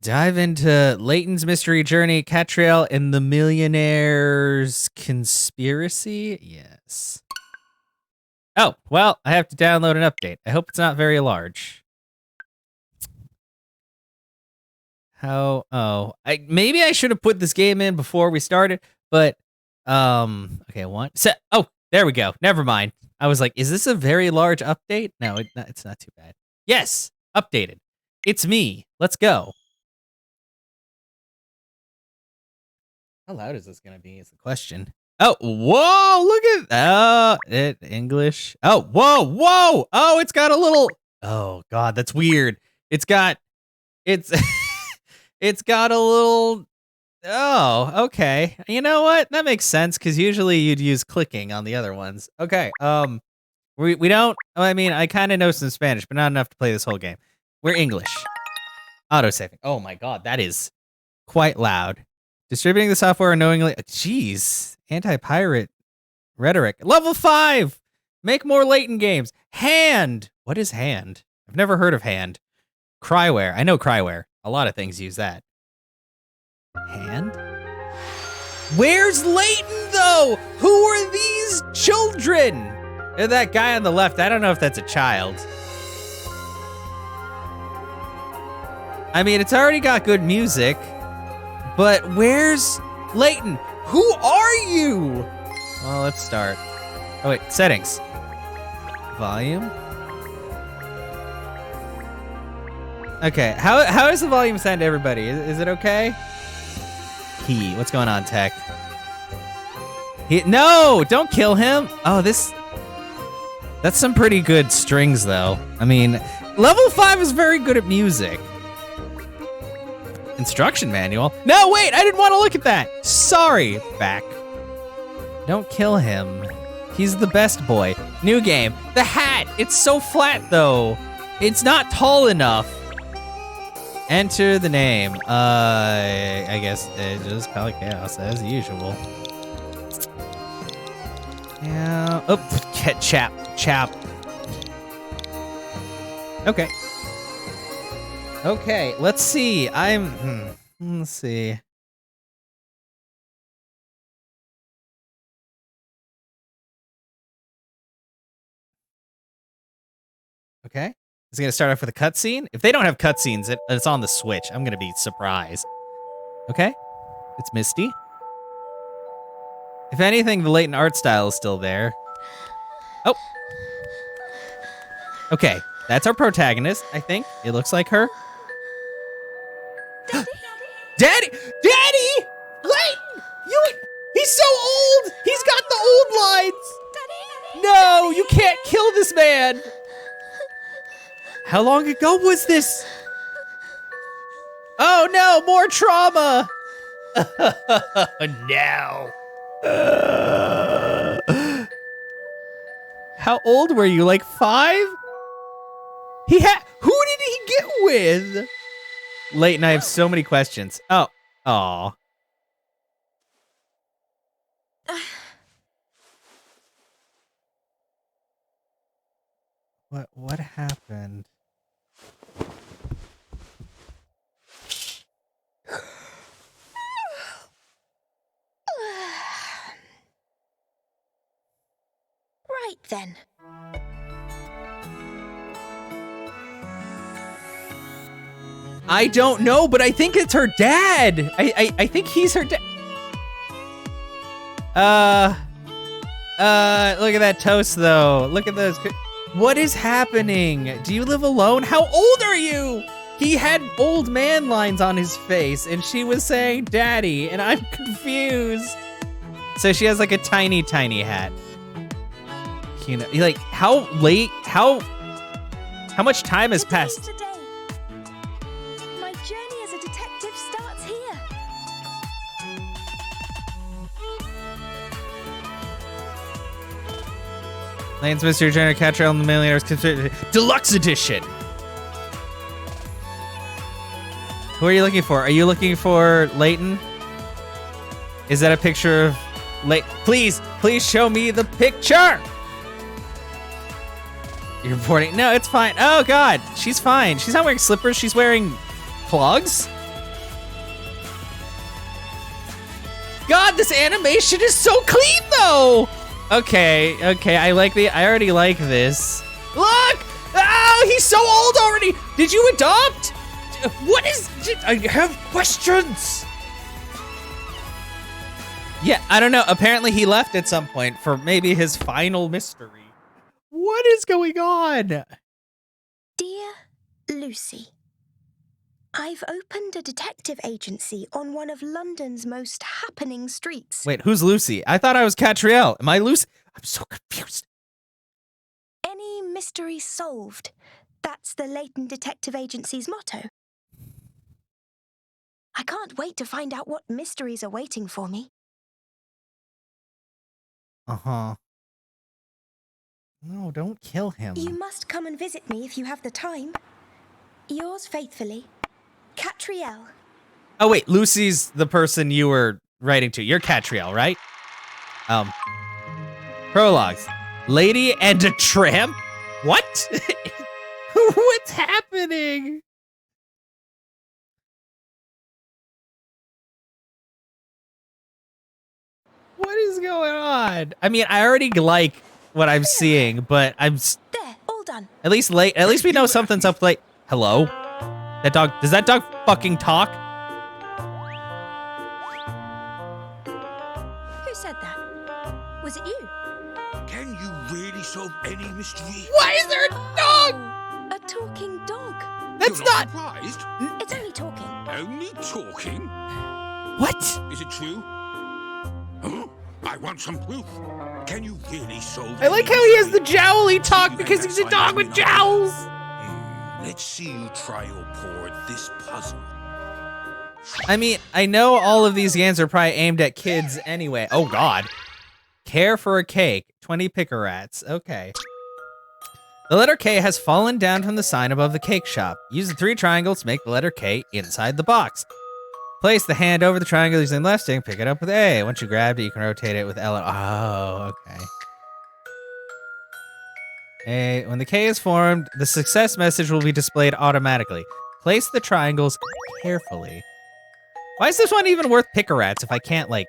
Dive into Layton's mystery journey, Catrail, and the Millionaire's Conspiracy? Yes. Oh, well, I have to download an update. I hope it's not very large. Maybe I should have put this game in before we started, but, okay, there we go. Never mind. I was like, is this a very large update? No, it's not too bad. Yes, updated. It's me. Let's go. How loud is this gonna be is the question. Oh, whoa, look at English. Oh, whoa. Oh, it's got a little, oh God, that's weird. It's got a little, oh, okay. You know what? That makes sense, because usually you'd use clicking on the other ones. Okay, we don't, I mean, I kind of know some Spanish, but not enough to play this whole game. We're English. Autosaving. Oh my God, that is quite loud. Distributing the software unknowingly. Jeez. Anti-pirate rhetoric. Level 5! Make more Layton games. Hand! What is hand? I've never heard of hand. Cryware. I know cryware. A lot of things use that. Hand? Where's Layton, though? Who are these children? And that guy on the left, I don't know if that's a child. I mean, it's already got good music. But where's Layton? Who are you? Well, let's start. Oh, wait, settings. Volume. Okay, how does the volume sound to everybody? Is it okay? Key, what's going on, Tech? No, don't kill him. Oh, that's some pretty good strings, though. I mean, level 5 is very good at music. Instruction manual? No, wait, I didn't want to look at that. Sorry, back. Don't kill him. He's the best boy. New game. The hat. It's so flat, though. It's not tall enough. Enter the name. I guess just call it Chaos as usual. Yeah. Oh, chap. Okay. Okay, let's see. Let's see. Okay. Is it gonna start off with a cutscene? If they don't have cutscenes, it's on the Switch. I'm gonna be surprised. Okay. It's Misty. If anything, the Layton art style is still there. Oh. Okay, that's our protagonist, I think. It looks like her. Daddy! Layton! He's so old! He's got the old lines! Daddy! No, you can't kill this man! How long ago was this? Oh no, more trauma! No. How old were you, like 5? Who did he get with? Layton, I have so many questions. Oh. Aw. What happened? Right then. I don't know, but I think it's her dad. I think he's her dad. Look at that toast, though. Look at those. What is happening? Do you live alone? How old are you? He had old man lines on his face, and she was saying daddy, and I'm confused. So she has like a tiny, tiny hat. You know, like how much time has passed? My journey as a detective starts here. Layton's Mystery Journey, Catrail and the Millionaire's Conspiracy Deluxe Edition. Who are you looking for? Are you looking for Layton? Is that a picture of Layton? Please show me the picture. You're reporting. No, it's fine. Oh God, she's fine. She's not wearing slippers. She's wearing plugs? God, this animation is so clean though. Okay, I already like this. Look! Oh, he's so old already. Did you adopt? What is, I have questions. Yeah, I don't know. Apparently he left at some point for maybe his final mystery. What is going on? Dear Lucy, I've opened a detective agency on one of London's most happening streets. Wait, who's Lucy? I thought I was Catriel. Am I Lucy? I'm so confused. Any mystery solved. That's the Layton Detective Agency's motto. I can't wait to find out what mysteries are waiting for me. Uh-huh. No, don't kill him. You must come and visit me if you have the time. Yours faithfully, Catriel. Oh, wait, Lucy's the person you were writing to. You're Catriel, right? Prologues. Lady and a tramp? What? What's happening? What is going on? I mean, I already like what I'm seeing, but There, all done. at least we know something's up late. Hello? That dog, does that dog fucking talk? Who said that? Was it you? Can you really solve any mystery? Why is there a dog? Oh, a talking dog. That's You're not. surprised? It's only talking. Only talking? What? Is it true? Huh? I want some proof. Can you really solve? I like any how he has the mystery? jowly talk because he's a dog with jowls. Let's see you try your paw at this puzzle. I mean, I know all of these games are probably aimed at kids anyway. Oh God. Care for a cake. 20 picker rats. Okay. The letter K has fallen down from the sign above the cake shop. Use the 3 triangles to make the letter K inside the box. Place the hand over the triangle using left stick. Pick it up with A. Once you grab it, you can rotate it with L. Oh, okay. When the K is formed, the success message will be displayed automatically. Place the triangles carefully. Why is this one even worth picker rats if I can't, like,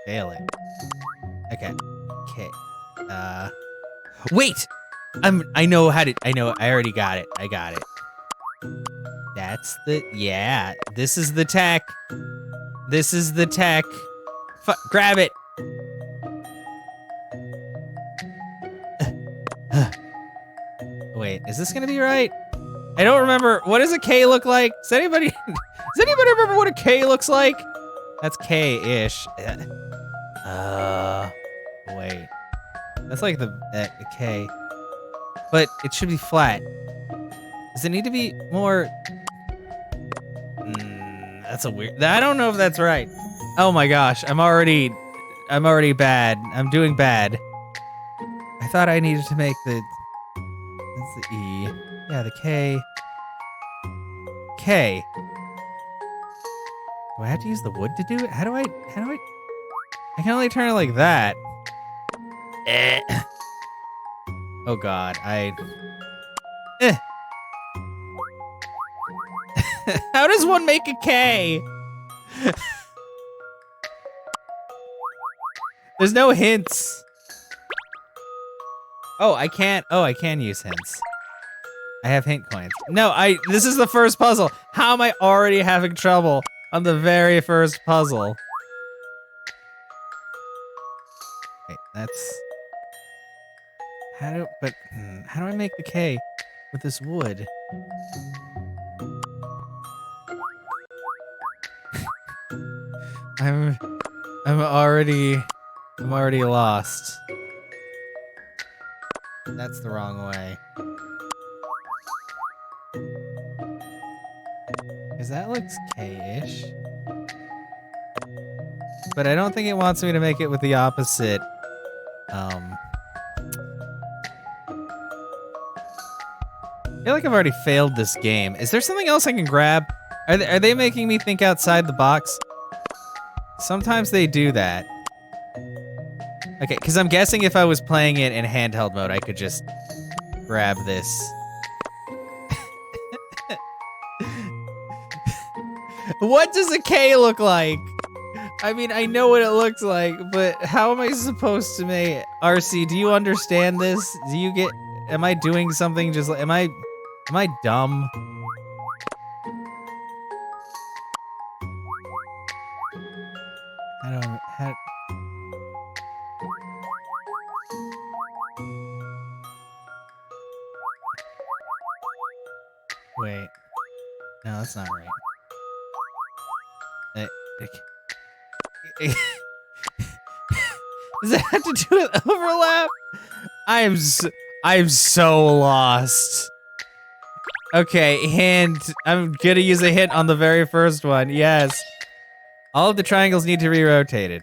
fail it? Okay. Okay. Wait! I already got it. I got it. That's yeah. This is the tech. This is the tech. Grab it. Wait, is this gonna be right? I don't remember. What does a K look like? Does anybody remember what a K looks like? That's K-ish. Wait. That's like the K. But it should be flat. Does it need to be more? That's a weird. I don't know if that's right. Oh my gosh, I'm already bad. I'm doing bad. I thought I needed to make the. That's the E. Yeah, the K. K. Do I have to use the wood to do it? How do I? I can only turn it like that. Oh God, How does one make a K? There's no hints. Oh, I can use hints. I have hint coins. No, this is the first puzzle. How am I already having trouble on the very first puzzle? Wait, that's... How do I make the K with this wood? I'm already lost. That's the wrong way. Because that looks K-ish. But I don't think it wants me to make it with the opposite. I feel like I've already failed this game. Is there something else I can grab? Are they making me think outside the box? Sometimes they do that. Okay, because I'm guessing if I was playing it in handheld mode, I could just grab this. What does a K look like? I mean, I know what it looks like, but how am I supposed to make it? RC, do you understand this? Do you get, am I doing something just like, am I dumb? Wait. No, that's not right. Does that have to do with overlap? I'm so lost. Okay, hint. I'm gonna use a hint on the very first one. Yes. All of the triangles need to be rotated.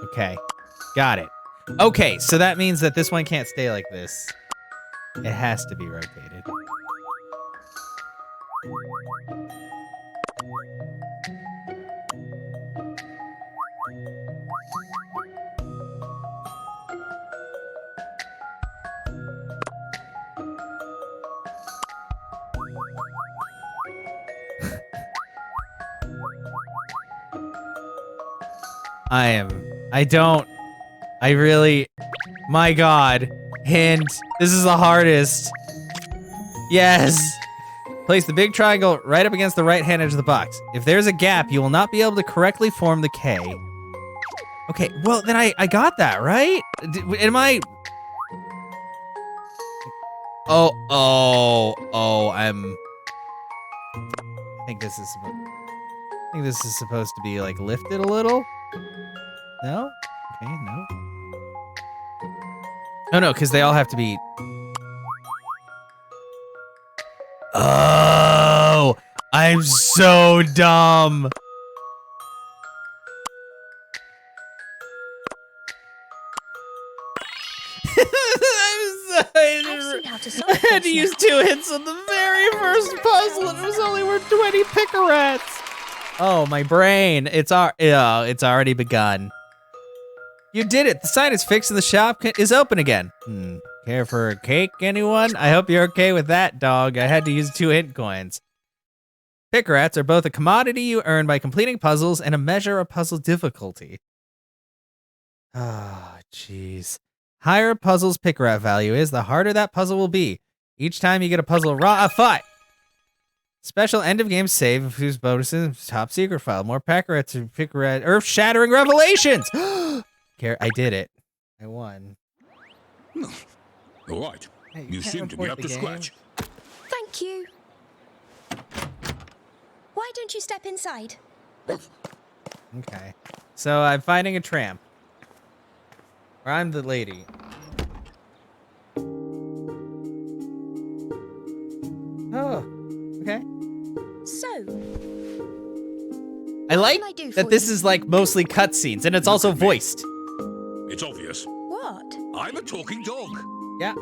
Okay. Got it. Okay, so that means that this one can't stay like this. It has to be rotated. My God. Hint. This is the hardest. Yes. Place the big triangle right up against the right-hand edge of the box. If there's a gap, you will not be able to correctly form the K. Okay, well, then I got that, right? Am I... I think this is supposed to be, like, lifted a little? No? Okay, no. No, because they all have to be... Oh! I'm so dumb! I had to use 2 hits on the very first puzzle and it was only worth 20 picarats! Oh, my brain. It's already begun. You did it! The sign is fixed and the shop is open again. Care for a cake, anyone? I hope you're okay with that, dog. I had to use 2 hint coins. Picarats are both a commodity you earn by completing puzzles and a measure of puzzle difficulty. Ah, jeez. Higher a puzzle's picarat value is, the harder that puzzle will be. Each time you get a puzzle fight. Special end of game save whose bonuses top secret file. More picarats or picarat earth-shattering revelations. I did it. I won. All right. Hey, you seem to be up to scratch. Thank you. Why don't you step inside? Okay. So I'm fighting a tramp. Or I'm the lady. Oh, okay. So, I like that this is like mostly cutscenes, and it's also voiced. It's obvious. what? I'm a talking dog. Yeah.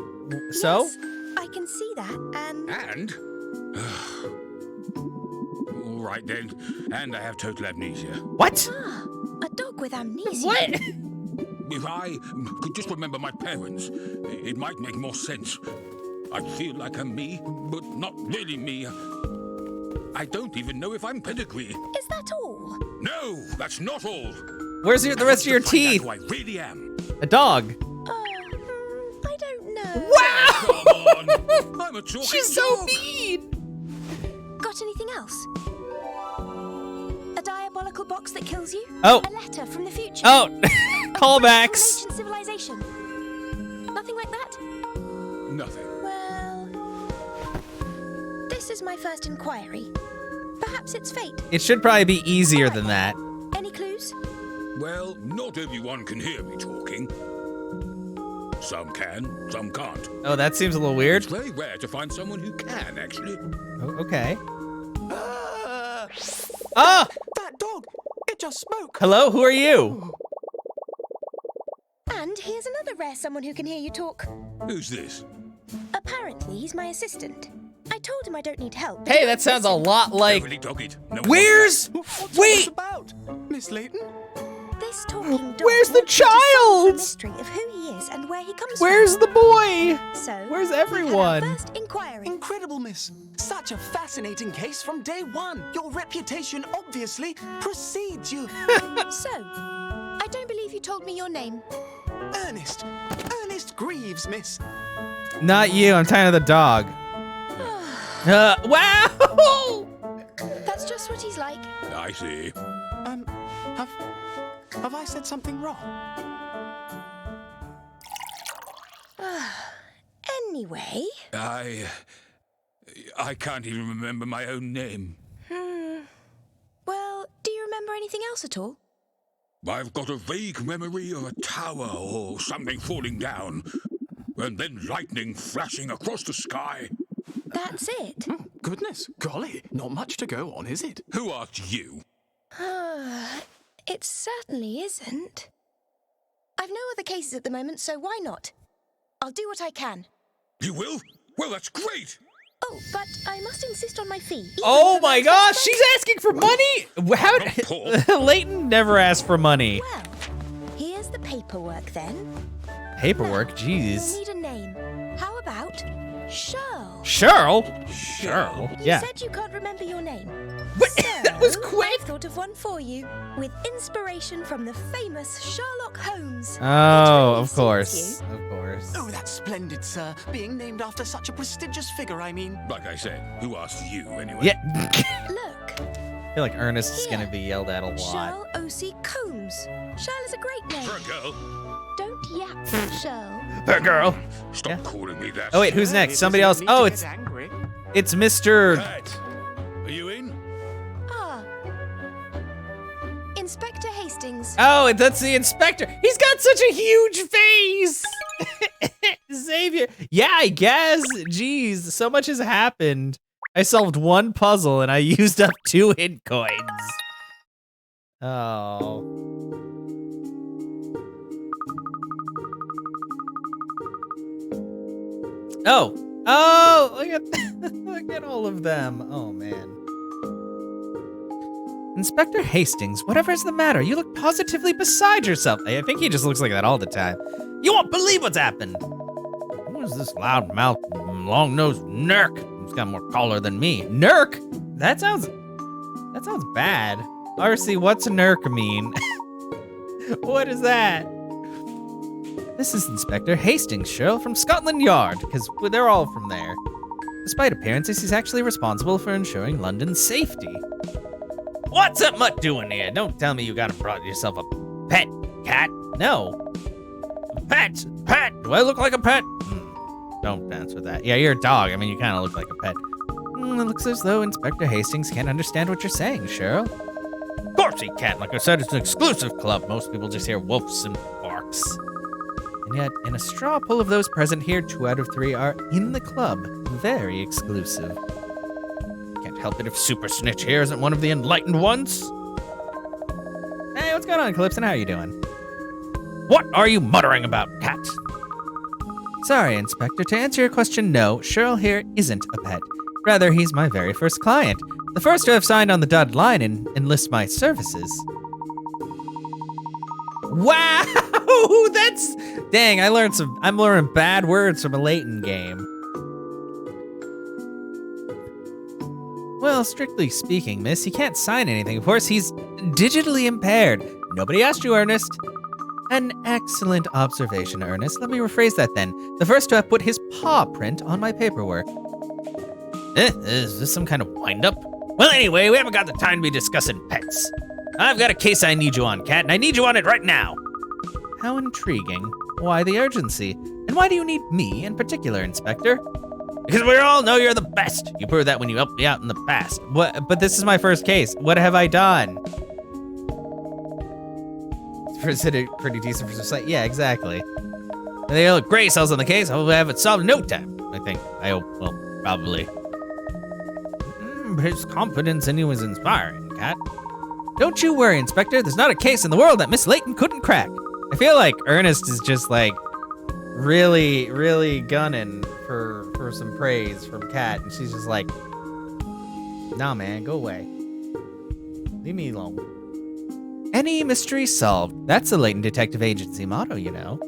So? Yes, I can see that, And? All right then. And I have total amnesia. What? a dog with amnesia. What? If I could just remember my parents, it might make more sense. I feel like I'm me, but not really me. I don't even know if I'm pedigree. Is that all? No, that's not all. Where's the rest of your teeth? Who I really am. A dog. I don't know. Wow! Come on. I'm a talking She's so dog. mean. Got anything else? A diabolical box that kills you? Oh. A letter from the future? Oh, A callbacks. from an ancient civilization? Nothing like that? Nothing. Well, this is my first inquiry. Perhaps it's fate. It should probably be easier than that. Any clues? Well, not everyone can hear me talking. Some can, some can't. Oh, that seems a little weird. It's very rare to find someone who can, actually. Oh, okay. Ah! That dog! It just spoke! Hello, who are you? And here's another rare someone who can hear you talk. Who's this? Apparently, he's my assistant. I told him I don't need help. Hey, that sounds a lot like... Really dog it. No Where's... What's Wait! this about? Miss Layton? This talking dog Where's the wants you to solve the child? mystery of who he is and where he comes Where's from. the boy? So, Where's we had our everyone? first inquiry. Incredible, miss. Such a fascinating case from day one. Your reputation obviously precedes you. So, I don't believe you told me your name. Ernest. Ernest Greaves, miss. Not you. I'm tired of the dog. Wow! That's just what he's like. I see. Have I said something wrong? Anyway. I can't even remember my own name. Well, do you remember anything else at all? I've got a vague memory of a tower or something falling down, and then lightning flashing across the sky. That's it. Goodness, golly, not much to go on, is it? Who asked you? It certainly isn't. I've no other cases at the moment, so why not? I'll do what I can. You will? Well, that's great! Oh, but I must insist on my fee. even Oh for my that gosh, aspect. she's asking for money? How Paul. Layton never asked for money. Well, here's the paperwork then. Paperwork, You'll jeez. need a name. How about Shirl? Cheryl? Cheryl? You Yeah. said you can't remember your name. But So, that was quick. I've thought of one for you, with inspiration from the famous Sherlock Holmes. Oh, really of suits course. Of course. Oh, that's splendid, sir. Being named after such a prestigious figure, I mean. Like I said, who asked you anyway? Yeah. Look, I feel like Ernest is gonna be yelled at a lot. Shirl O.C. Combs. Shirl is a great name. For a girl. Don't yap, Shirl. Her girl. Stop Yeah. calling me that. Oh wait, who's Sir, next? it Somebody doesn't else. need Oh, to it's get angry. Mr. Pat, are you in? Ah. Inspector Hastings. Oh, that's the inspector. He's got such a huge face. Xavier. Yeah, I guess. Jeez, so much has happened. I solved one puzzle and I used up 2 hit coins. Oh. Oh, look at look at all of them. Oh man. Inspector Hastings, whatever's the matter? You look positively beside yourself. I think he just looks like that all the time. You won't believe what's happened. Who is this loud-mouthed, long-nosed nerk? He's got more collar than me. Nerk? That sounds bad. RC, what's nerk mean? What is that? This is Inspector Hastings, Cheryl, from Scotland Yard, because they're all from there. Despite appearances, he's actually responsible for ensuring London's safety. What's that mutt doing here? Don't tell me you brought yourself a pet, cat. No. Pet! Pet! Do I look like a pet? Don't answer that. Yeah, you're a dog. I mean, you kind of look like a pet. It looks as though Inspector Hastings can't understand what you're saying, Cheryl. Of course he can't. Like I said, it's an exclusive club. Most people just hear woofs and barks. And yet, in a straw poll of those present here, 2 out of 3 are in the club. Very exclusive. Can't help it if Super Snitch here isn't one of the enlightened ones. Hey, what's going on, Calypso? How you doing? What are you muttering about, cat? Sorry, Inspector. To answer your question, no, Cheryl here isn't a pet. Rather, he's my very first client. The first to have signed on the dotted line and enlist my services. Wow! That's... Dang, I'm learning bad words from a Layton game. Well, strictly speaking, miss, he can't sign anything. Of course, he's digitally impaired. Nobody asked you, Ernest. An excellent observation, Ernest. Let me rephrase that then. The first to have put his paw print on my paperwork. Is this some kind of wind-up? Well, anyway, we haven't got the time to be discussing pets. I've got a case I need you on, Cat, and I need you on it right now. How intriguing. Why the urgency? And why do you need me in particular, Inspector? Because we all know you're the best. You proved that when you helped me out in the past. What? But this is my first case. What have I done? Is it pretty decent for society? Yeah, exactly. And they look great cells on the case. I'll have it solved in no time. I think. I hope. Well, probably. His confidence in you is inspiring, Cat. Don't you worry, Inspector. There's not a case in the world that Miss Layton couldn't crack. I feel like Ernest is just like really, really gunning for some praise from Cat, and she's just like, nah, man, go away. Leave me alone. any mystery solved. That's the Layton Detective Agency motto, you know.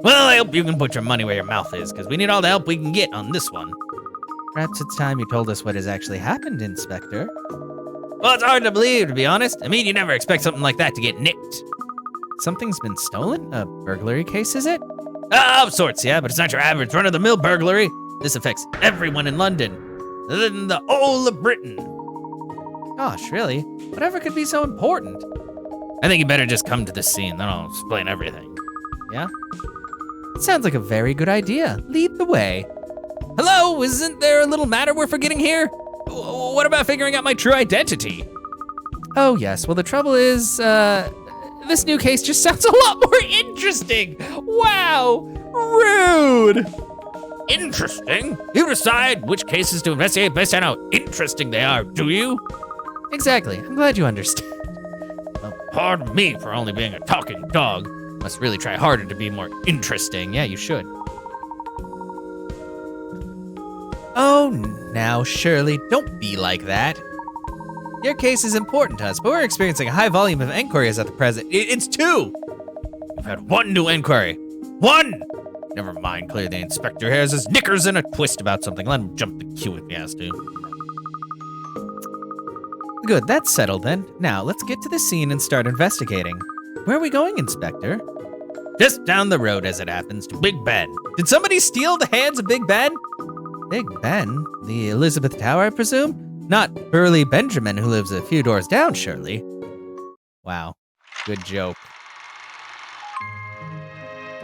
Well, I hope you can put your money where your mouth is, because we need all the help we can get on this one. Perhaps it's time you told us what has actually happened, Inspector. Well, it's hard to believe, to be honest. I mean, you never expect something like that to get nicked. Something's been stolen? A burglary case, is it? Of sorts, yeah, but it's not your average run-of-the-mill burglary. This affects everyone in London, other than the whole of Britain. Gosh, really? Whatever could be so important? I think you better just come to the scene, then I'll explain everything. Yeah? Sounds like a very good idea. Lead the way. Hello, isn't there a little matter we're forgetting here? What about figuring out my true identity? Oh yes, well the trouble is, this new case just sounds a lot more interesting. Wow, rude. Interesting? You decide which cases to investigate based on how interesting they are, do you? Exactly, I'm glad you understand. Well, pardon me for only being a talking dog. Must really try harder to be more interesting. Yeah, you should. Oh, now, Shirley, don't be like that. Your case is important to us, but we're experiencing a high volume of inquiries at the present. It's 2! We've had 1 new inquiry. 1! Never mind, clearly the inspector has his knickers in a twist about something. Let him jump the queue if he has to. Good, that's settled then. Now, let's get to the scene and start investigating. Where are we going, Inspector? Just down the road, as it happens, to Big Ben. Did somebody steal the hands of Big Ben? Big Ben? The Elizabeth Tower, I presume? Not Burly Benjamin, who lives a few doors down, surely. Wow, good joke.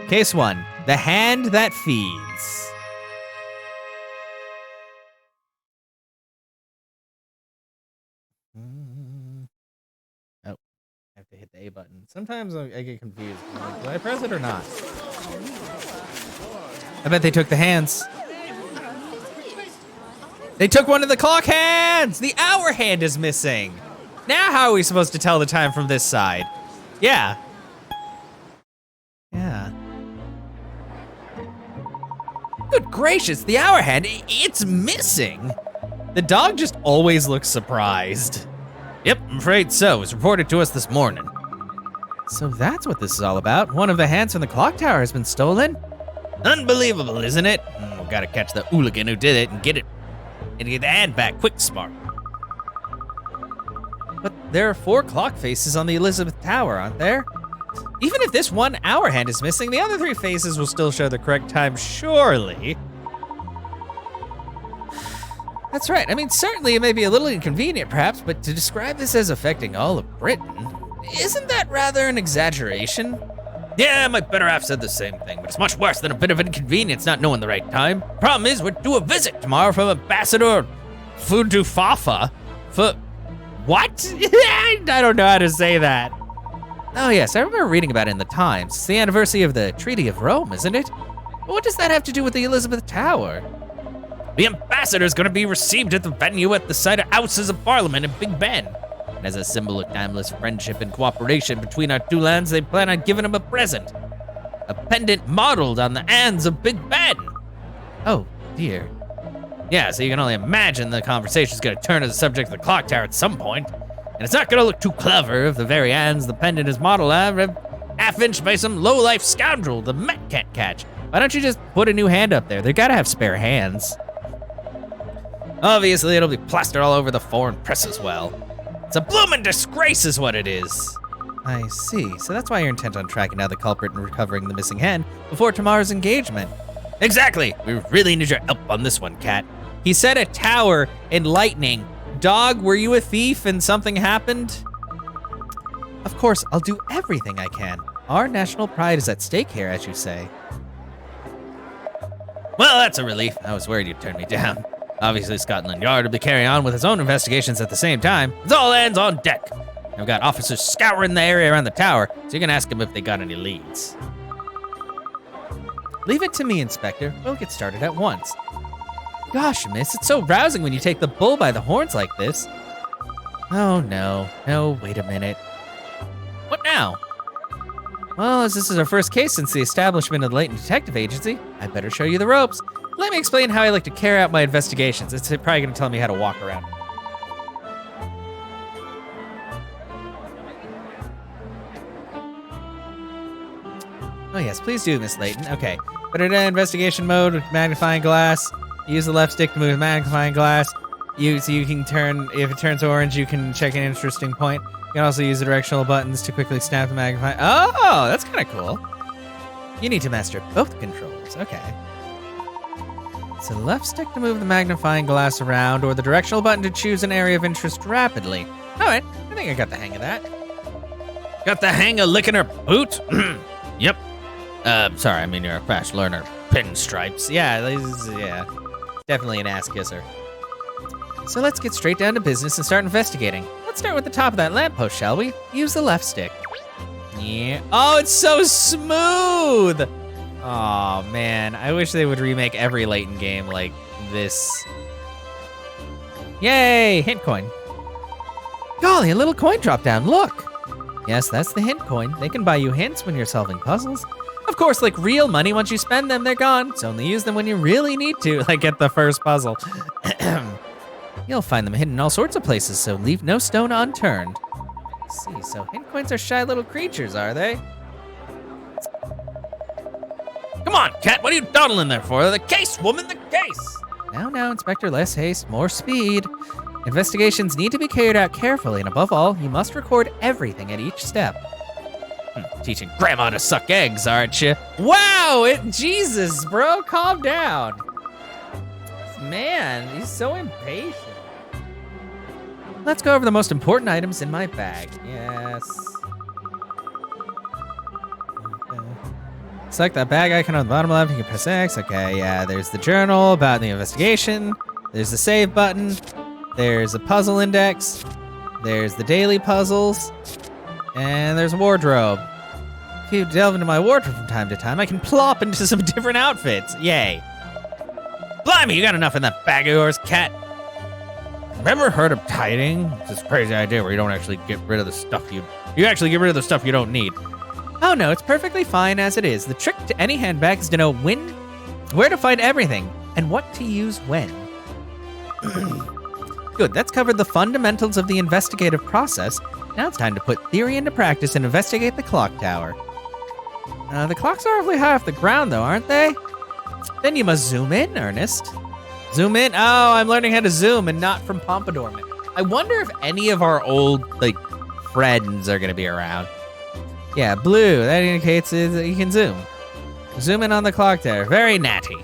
Case 1, the hand that feeds. Oh, I have to hit the A button. Sometimes I get confused. I'm like, do I press it or not? I bet they took the hands. They took one of the clock hands! The hour hand is missing. Now how are we supposed to tell the time from this side? Yeah. Yeah. Good gracious, the hour hand, it's missing. The dog just always looks surprised. Yep, I'm afraid so. It was reported to us this morning. So that's what this is all about. One of the hands from the clock tower has been stolen? Unbelievable, isn't it? We've got to catch the hooligan who did it and get the hand back quick, smart. But there are 4 clock faces on the Elizabeth Tower, aren't there? Even if this 1 hour hand is missing, the other 3 faces will still show the correct time, surely. That's right. I mean, certainly it may be a little inconvenient, perhaps, but to describe this as affecting all of Britain, isn't that rather an exaggeration? Yeah, my better half said the same thing, but it's much worse than a bit of inconvenience not knowing the right time. Problem is, we're due a visit tomorrow from Ambassador Fudufafa. What? I don't know how to say that. Oh yes, I remember reading about it in the Times. It's the anniversary of the Treaty of Rome, isn't it? What does that have to do with the Elizabeth Tower? The ambassador is going to be received at the venue at the site of Houses of Parliament in Big Ben. And as a symbol of timeless friendship and cooperation between our 2 lands, they plan on giving him a present. A pendant modeled on the hands of Big Ben. Oh, dear. Yeah, so you can only imagine the conversation's going to turn to the subject of the clock tower at some point. And it's not going to look too clever if the very hands the pendant is modeled on are half-inched by some low-life scoundrel the Met can't catch. Why don't you just put a new hand up there? They gotta have spare hands. Obviously, it'll be plastered all over the foreign press as well. It's a bloomin' disgrace is what it is. I see, so that's why you're intent on tracking down the culprit and recovering the missing hand before tomorrow's engagement. Exactly, we really need your help on this one, Cat. He said a tower and lightning. Dog, were you a thief and something happened? Of course, I'll do everything I can. Our national pride is at stake here, as you say. Well, that's a relief. I was worried you'd turn me down. Obviously, Scotland Yard will be carrying on with its own investigations at the same time. It's all hands on deck. I've got officers scouring the area around the tower, so you can ask them if they got any leads. Leave it to me, Inspector. We'll get started at once. Gosh, miss, it's so rousing when you take the bull by the horns like this. Oh, no. No, wait a minute. What now? Well, as this is our first case since the establishment of the Layton Detective Agency, I better show you the ropes. Let me explain how I like to carry out my investigations. It's probably going to tell me how to walk around. Yes, please do, Miss Layton. Okay. Put it in investigation mode with magnifying glass. Use the left stick to move the magnifying glass. So you can turn, if it turns orange, you can check an interesting point. You can also use the directional buttons to quickly snap the magnifying. Oh, that's kind of cool. You need to master both controls. Okay. So left stick to move the magnifying glass around, or the directional button to choose an area of interest rapidly. All right, I think I got the hang of that. Got the hang of licking her boot? Yep. Sorry, I mean you're a fast learner. Pinstripes. Yeah, definitely an ass kisser. So let's get straight down to business and start investigating. Let's start with the top of that lamppost, shall we? Use the left stick. Yeah. Oh, it's so smooth! Oh man, I wish they would remake every Layton game like this. Yay, hint coin. Golly, a little coin dropped down, look! Yes, that's the hint coin. They can buy you hints when you're solving puzzles. Of course, like real money, once you spend them, they're gone. So only use them when you really need to, like at the first puzzle. You'll find them hidden in all sorts of places, so leave no stone unturned. Let's see, so hint coins are shy little creatures, are they? Come on, Cat, what are you dawdling there for? The case, woman, the case! Now, Inspector, less haste, more speed. Investigations need to be carried out carefully, and above all, you must record everything at each step. Teaching Grandma to suck eggs, aren't you? Wow, Jesus, bro, calm down. Man, he's so impatient. Let's go over the most important items in my bag. Yes. Okay. Select that bag icon on the bottom left. You can press X. Okay, yeah, there's the journal about the investigation. There's the save button. There's a puzzle index. There's the daily puzzles. And there's a wardrobe. If you delve into my wardrobe from time to time, I can plop into some different outfits. Yay. Blimey, you got enough in that bag of yours, Cat. Ever heard of tiding? It's this crazy idea where you don't actually get rid of the stuff you actually get rid of the stuff you don't need. Oh no, it's perfectly fine as it is. The trick to any handbag is to know where to find everything and what to use when. Good, that's covered the fundamentals of the investigative process. Now it's time to put theory into practice and investigate the clock tower. The clocks are awfully high off the ground though, aren't they? Then you must zoom in, Ernest. Zoom in? Oh, I'm learning how to zoom and not from Pompadour. I wonder if any of our old, friends are gonna be around. Yeah, blue, that indicates that you can zoom. Zoom in on the clock tower, very natty.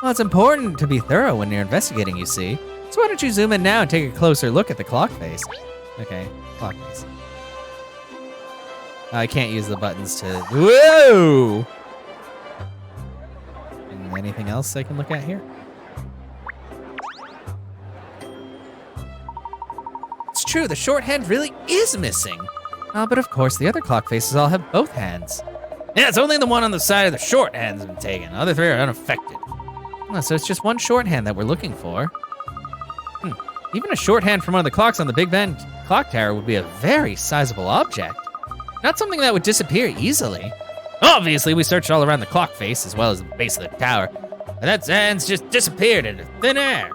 Well, it's important to be thorough when you're investigating, you see. So why don't you zoom in now and take a closer look at the clock face. Okay, clock face. I can't use the buttons to, whoa! And anything else I can look at here? It's true, the shorthand really is missing. But of course, the other clock faces all have both hands. Yeah, it's only the one on the side of the shorthand's been taken. The other three are unaffected. Oh, so it's just one shorthand that we're looking for. Even a shorthand from one of the clocks on the Big Ben clock tower would be a very sizable object. Not something that would disappear easily. Obviously, we searched all around the clock face as well as the base of the tower. But that hand's just disappeared into thin air.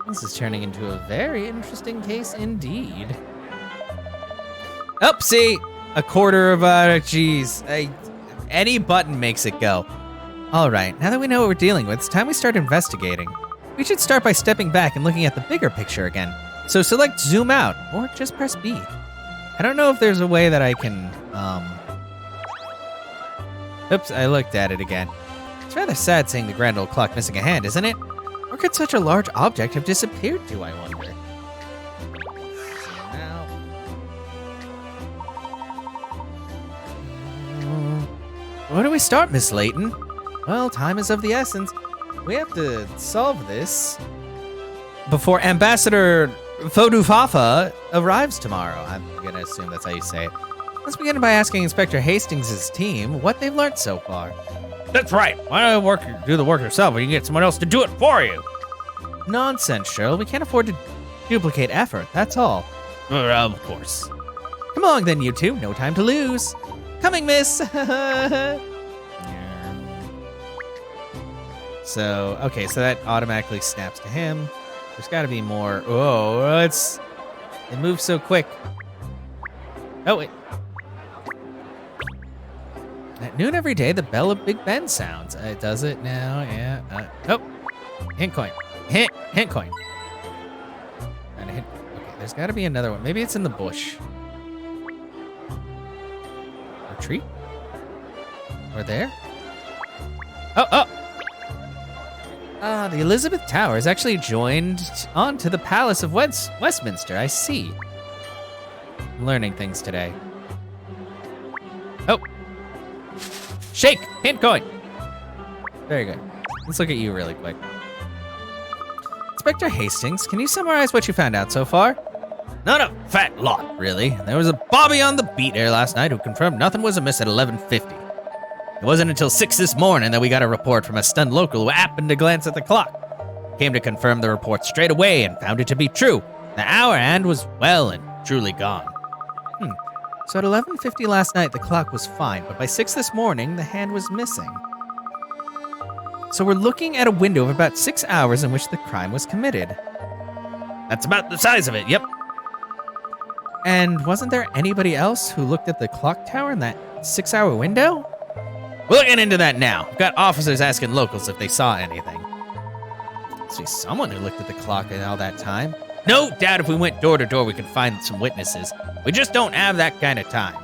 This is turning into a very interesting case indeed. Oh, see, a quarter of, geez. Any button makes it go. All right, now that we know what we're dealing with, it's time we start investigating. We should start by stepping back and looking at the bigger picture again. So select zoom out, or just press B. I don't know if there's a way that I can, Oops, I looked at it again. It's rather sad seeing the grand old clock missing a hand, isn't it? Where could such a large object have disappeared to, I wonder? Now. Where do we start, Miss Layton? Well, time is of the essence. We have to solve this before Ambassador Fodufafa arrives tomorrow. I'm gonna assume that's how you say it. Let's begin by asking Inspector Hastings' team what they've learned so far. That's right. Why don't do the work yourself when you can get someone else to do it for you? Nonsense, Cheryl. We can't afford to duplicate effort, that's all. Of course. Come along then, you two. No time to lose. Coming, miss. So, okay, so that automatically snaps to him. There's got to be more. Oh, it moves so quick. Oh, wait. At noon every day, the bell of Big Ben sounds. Does it now? Yeah. Oh, hint coin. Hint coin. And a hint. Okay, there's got to be another one. Maybe it's in the bush. Retreat? Or there? Oh! The Elizabeth Tower is actually joined onto the Palace of Westminster. I see. I'm learning things today. Oh! Shake! Hint coin! Very good. Let's look at you really quick. Inspector Hastings, can you summarize what you found out so far? Not a fat lot, really. There was a Bobby on the beat here last night who confirmed nothing was amiss at 11:50. It wasn't until 6 this morning that we got a report from a stunned local who happened to glance at the clock. Came to confirm the report straight away and found it to be true. The hour hand was well and truly gone. So at 11:50 last night, the clock was fine, but by 6 this morning, the hand was missing. So we're looking at a window of about 6 hours in which the crime was committed. That's about the size of it, yep. And wasn't there anybody else who looked at the clock tower in that 6-hour window? We're looking into that now. We've got officers asking locals if they saw anything. See, someone who looked at the clock in all that time. No doubt if we went door to door, we could find some witnesses. We just don't have that kind of time.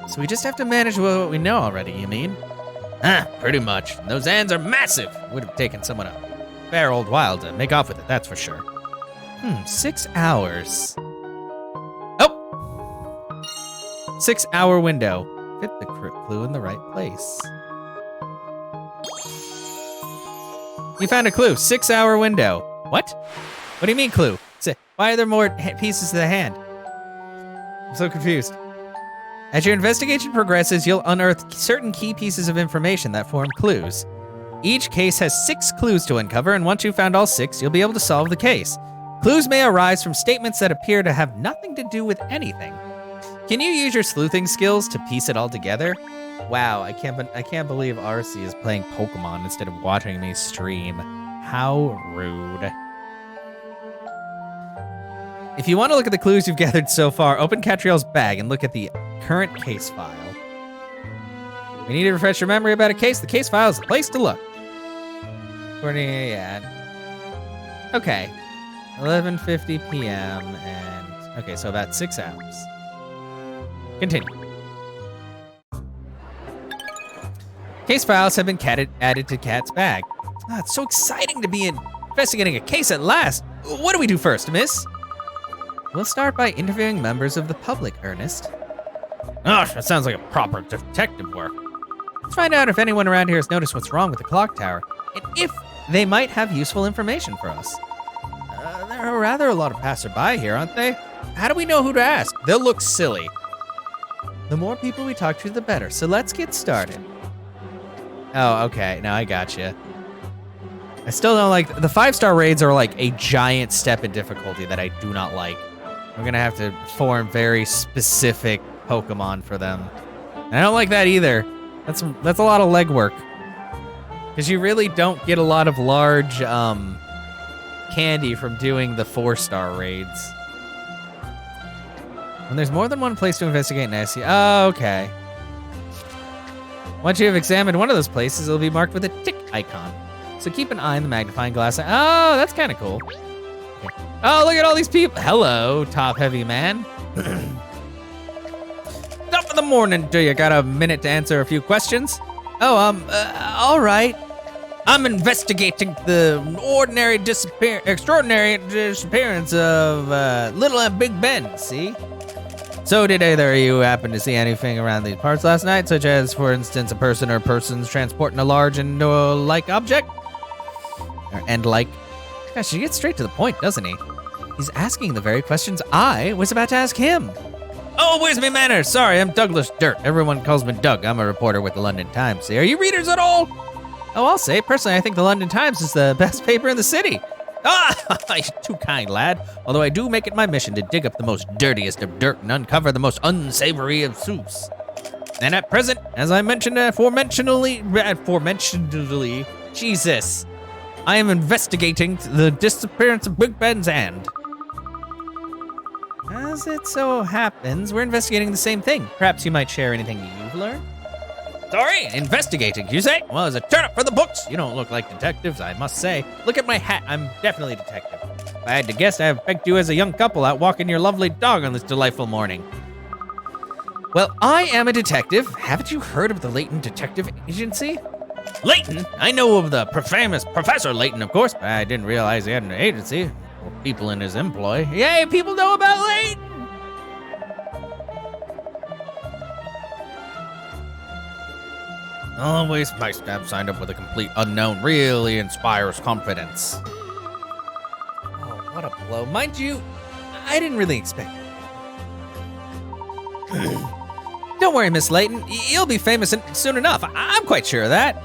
So we just have to manage what we know already, you mean? Pretty much. And those hands are massive. Would have taken someone a fair old while to make off with it, that's for sure. 6 hours. Oh! 6-hour window. Fit the clue in the right place. You found a clue. 6-hour window. What? What do you mean clue? Why are there more pieces to the hand? I'm so confused. As your investigation progresses, you'll unearth certain key pieces of information that form clues. Each case has 6 clues to uncover, and once you've found all 6, you'll be able to solve the case. Clues may arise from statements that appear to have nothing to do with anything. Can you use your sleuthing skills to piece it all together? Wow, I can't believe RC is playing Pokemon instead of watching me stream. How rude. If you want to look at the clues you've gathered so far, open Catriel's bag and look at the current case file. If you need to refresh your memory about a case, the case file is the place to look. Okay. 11:50 p.m. and... Okay, so about 6 hours. Continue. Case files have been added to Kat's bag. It's so exciting to be investigating a case at last. What do we do first, miss? We'll start by interviewing members of the public, Ernest. Gosh, that sounds like a proper detective work. Let's find out if anyone around here has noticed what's wrong with the clock tower, and if they might have useful information for us. There are rather a lot of passerby here, aren't they? How do we know who to ask? They'll look silly. The more people we talk to, the better, so let's get started. Oh, okay, now I gotcha. I still don't like, the 5-star raids are like a giant step in difficulty that I do not like. I'm gonna have to form very specific Pokemon for them. And I don't like that either. That's a lot of legwork. Because you really don't get a lot of large candy from doing the 4-star raids. When there's more than one place to investigate an SC. Oh, okay. Once you have examined one of those places, it'll be marked with a tick icon. So keep an eye on the magnifying glass. Oh, that's kind of cool. Okay. Oh, look at all these people. Hello, top-heavy man. Top of the morning, do you got a minute to answer a few questions? Oh, all right. I'm investigating the extraordinary disappearance of Little and Big Ben, see? So did either of you happen to see anything around these parts last night, such as, for instance, a person or persons transporting a large and like object? And like, gosh, he gets straight to the point, doesn't he? He's asking the very questions I was about to ask him. Oh, where's my manners? Sorry, I'm Douglas Dirt. Everyone calls me Doug. I'm a reporter with the London Times. Are you readers at all? Oh, I'll say, personally, I think the London Times is the best paper in the city. Ah, you're too kind, lad. Although I do make it my mission to dig up the most dirtiest of dirt and uncover the most unsavory of soups. And at present, as I mentioned aforementionedly, Jesus, I am investigating the disappearance of Big Ben's hand. As it so happens, we're investigating the same thing. Perhaps you might share anything you've learned? Sorry, investigating, you say? Well, as a turnip for the books. You don't look like detectives, I must say. Look at my hat, I'm definitely a detective. If I had to guess, I have pegged you as a young couple out walking your lovely dog on this delightful morning. Well, I am a detective. Haven't you heard of the Layton Detective Agency? Layton? I know of the famous Professor Layton, of course, but I didn't realize he had an agency. Or people in his employ. Yay, people know about Layton! Always nice to have signed up with a complete unknown. Really inspires confidence. Oh, what a blow. Mind you, I didn't really expect it. Don't worry, Miss Layton. You'll be famous soon enough. I'm quite sure of that.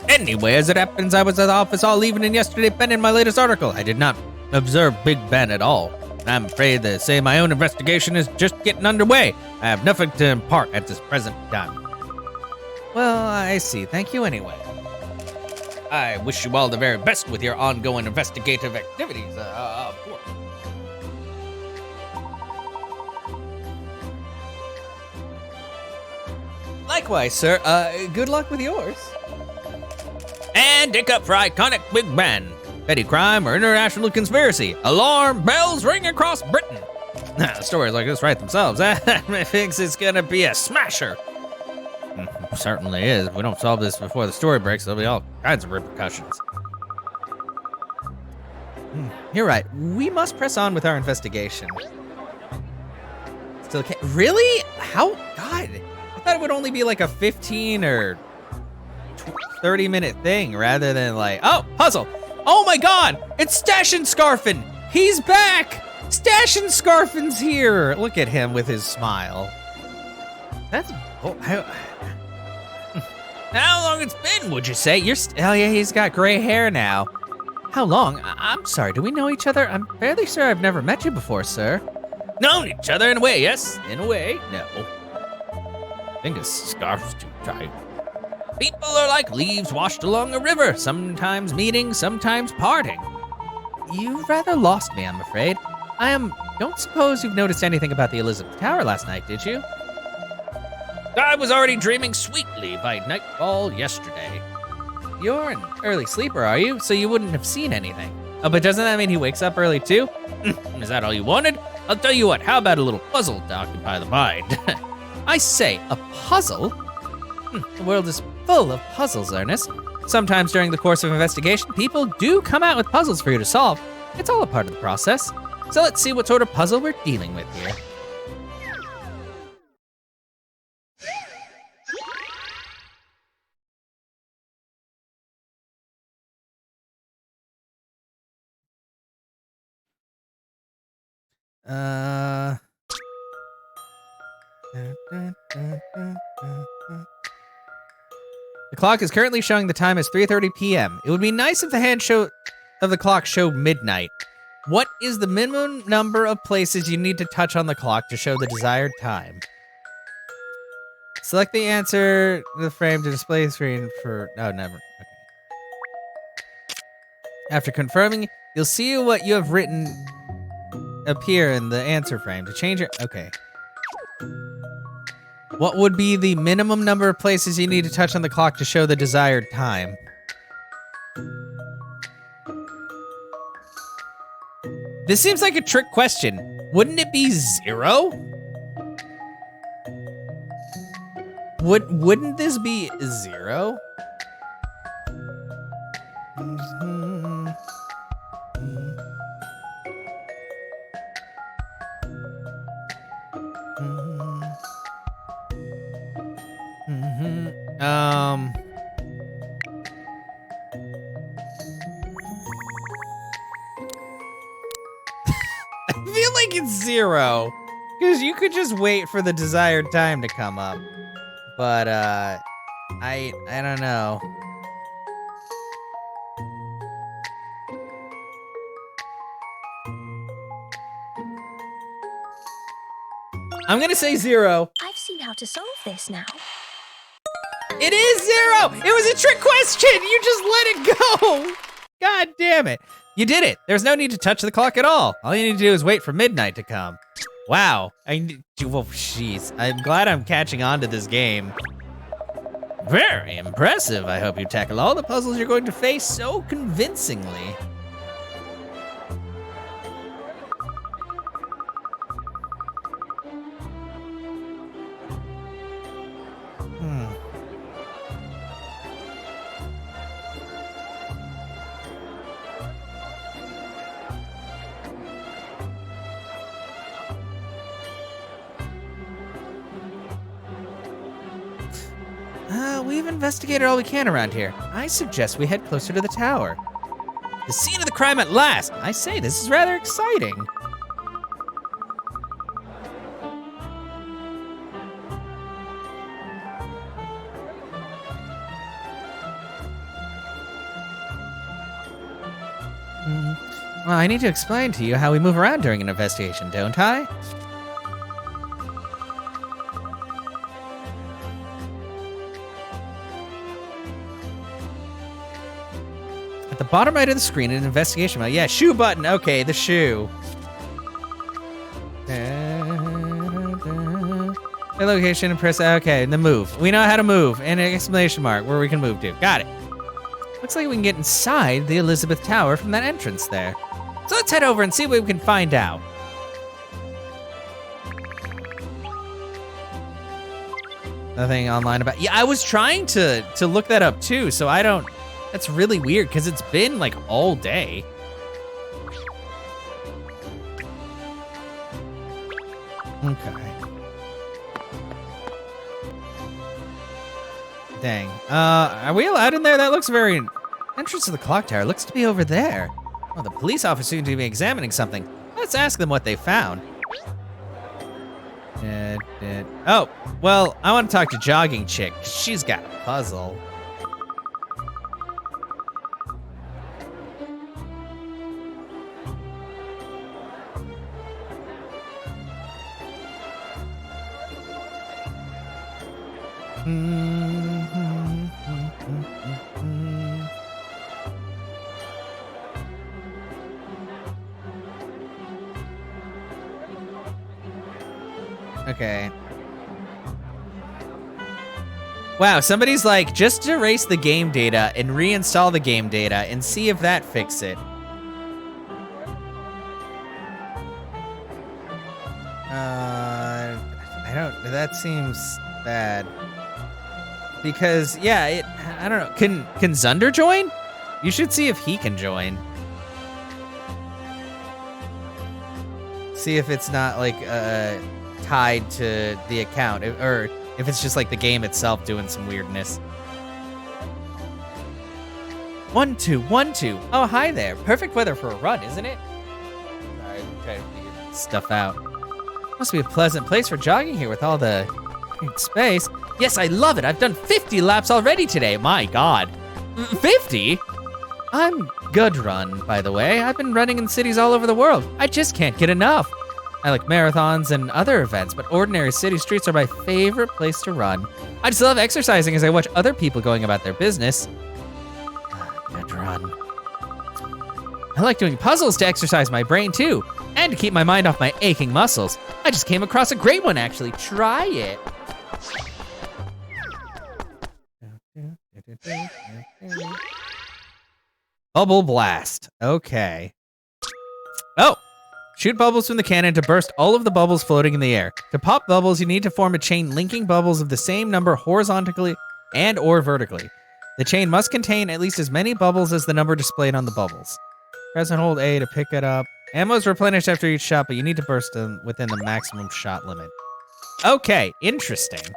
Anyway, as it happens, I was at the office all evening yesterday penning my latest article. I did not observe Big Ben at all. I'm afraid to say my own investigation is just getting underway. I have nothing to impart at this present time. Well, I see. Thank you anyway. I wish you all the very best with your ongoing investigative activities, of course. Likewise, sir. Good luck with yours. And dick up for iconic Big Ben. Petty crime or international conspiracy. Alarm bells ring across Britain. Stories like this write themselves. I think it's gonna be a smasher. Certainly is. If we don't solve this before the story breaks, there'll be all kinds of repercussions. You're right. We must press on with our investigation. Still can't. Really? How? God. I thought it would only be like a 15 or 30-minute thing rather than like, oh, puzzle. Oh my God. It's Stash and Scarfin. He's back. Stash and Scarfin's here. Look at him with his smile. That's. Oh, how long it's been, would you say? Oh yeah, he's got gray hair now. How long? I'm sorry, do we know each other? I'm fairly sure I've never met you before, sir. Known each other in a way, yes. In a way, no. I think a scarf's too tight. People are like leaves washed along a river, sometimes meeting, sometimes parting. You rather lost me, I'm afraid. Don't suppose you've noticed anything about the Elizabeth Tower last night, did you? I was already dreaming sweetly by nightfall yesterday. You're an early sleeper, are you? So you wouldn't have seen anything. Oh, but doesn't that mean he wakes up early too? Is that all you wanted? I'll tell you what, how about a little puzzle to occupy the mind? I say, a puzzle? The world is full of puzzles, Ernest. Sometimes during the course of investigation, people do come out with puzzles for you to solve. It's all a part of the process. So let's see what sort of puzzle we're dealing with here. The clock is currently showing the time as 3:30 p.m. It would be nice if the hand of the clock showed midnight. What is the minimum number of places you need to touch on the clock to show the desired time? Select the answer the frame to display the screen for... Oh, never. Okay. After confirming, you'll see what you have written appear in the answer frame. To change it... Okay. What would be the minimum number of places you need to touch on the clock to show the desired time? This seems like a trick question. Wouldn't it be 0? Wouldn't this be 0? I feel like it's 0, because you could just wait for the desired time to come up. But I don't know. I'm gonna say 0. I've seen how to solve this now. It is 0! It was a trick question! You just let it go! God damn it. You did it. There's no need to touch the clock at all. All you need to do is wait for midnight to come. Wow. Well, jeez. I'm glad I'm catching on to this game. Very impressive. I hope you tackle all the puzzles you're going to face so convincingly. We've investigated all we can around here. I suggest we head closer to the tower. The scene of the crime at last! I say, this is rather exciting. Well, I need to explain to you how we move around during an investigation, don't I? At the bottom right of the screen, an investigation mode. Yeah, shoe button. Okay, the shoe. The location and press. Okay, and the move. We know how to move. And an exclamation mark where we can move to. Got it. Looks like we can get inside the Elizabeth Tower from that entrance there. So let's head over and see what we can find out. Nothing online about. Yeah, I was trying to look that up too, so I don't. That's really weird because it's been like all day. Okay. Dang. Are we allowed in there? That looks very. Entrance to the clock tower looks to be over there. Oh, the police officer seems to be examining something. Let's ask them what they found. Oh, well, I want to talk to Jogging Chick. She's got a puzzle. Okay. Wow, somebody's like, just erase the game data and reinstall the game data and see if that fixes it. I don't, that seems bad. Because, yeah, I don't know. Can Zunder join? You should see if he can join. See if it's not like, tied to the account, or if it's just like the game itself doing some weirdness. 1 2 1 2. Oh, hi there. Perfect weather for a run, isn't it? Sorry, I'm trying to figure stuff out. Must be a pleasant place for jogging here with all the space. Yes, I love it. I've done 50 laps already today. My God. 50? I'm good run, by the way. I've been running in cities all over the world. I just can't get enough. I like marathons and other events, but ordinary city streets are my favorite place to run. I just love exercising as I watch other people going about their business. Good run. I like doing puzzles to exercise my brain too, and to keep my mind off my aching muscles. I just came across a great one actually. Try it. Bubble blast. Okay. Oh. Shoot bubbles from the cannon to burst all of the bubbles floating in the air. To pop bubbles, you need to form a chain linking bubbles of the same number horizontally and or vertically. The chain must contain at least as many bubbles as the number displayed on the bubbles. Press and hold A to pick it up. Ammo is replenished after each shot, but you need to burst them within the maximum shot limit. Okay, interesting.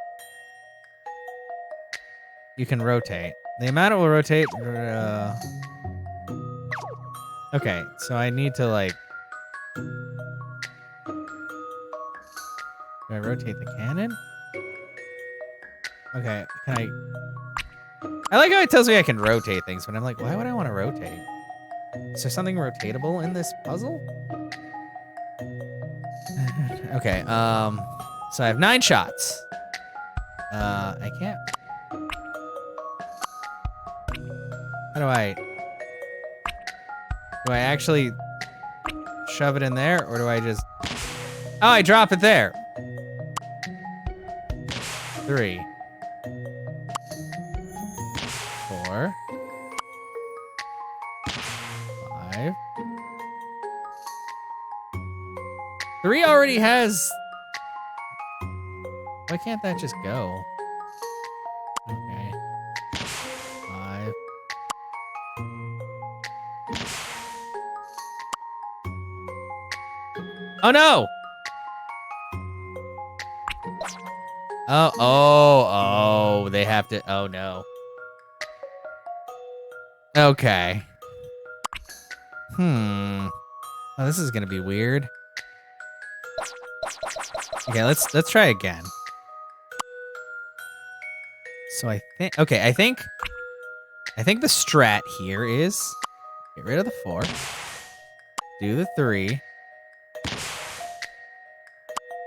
You can rotate. The amount it will rotate... Okay, so I need to like... Do I rotate the cannon? Okay, can I... I like how it tells me I can rotate things, but I'm like, why would I want to rotate? Is there something rotatable in this puzzle? Okay, so I have 9 shots. I can't... How do I... Do I actually shove it in there, or do I just... Oh, I drop it there. 3. 5. 3 already has... Why can't that just go? Okay. 5. Oh no! Oh, they have to, oh no. Okay. Oh, this is gonna be weird. Okay, let's try again. So I think the strat here is get rid of the 4, do the 3,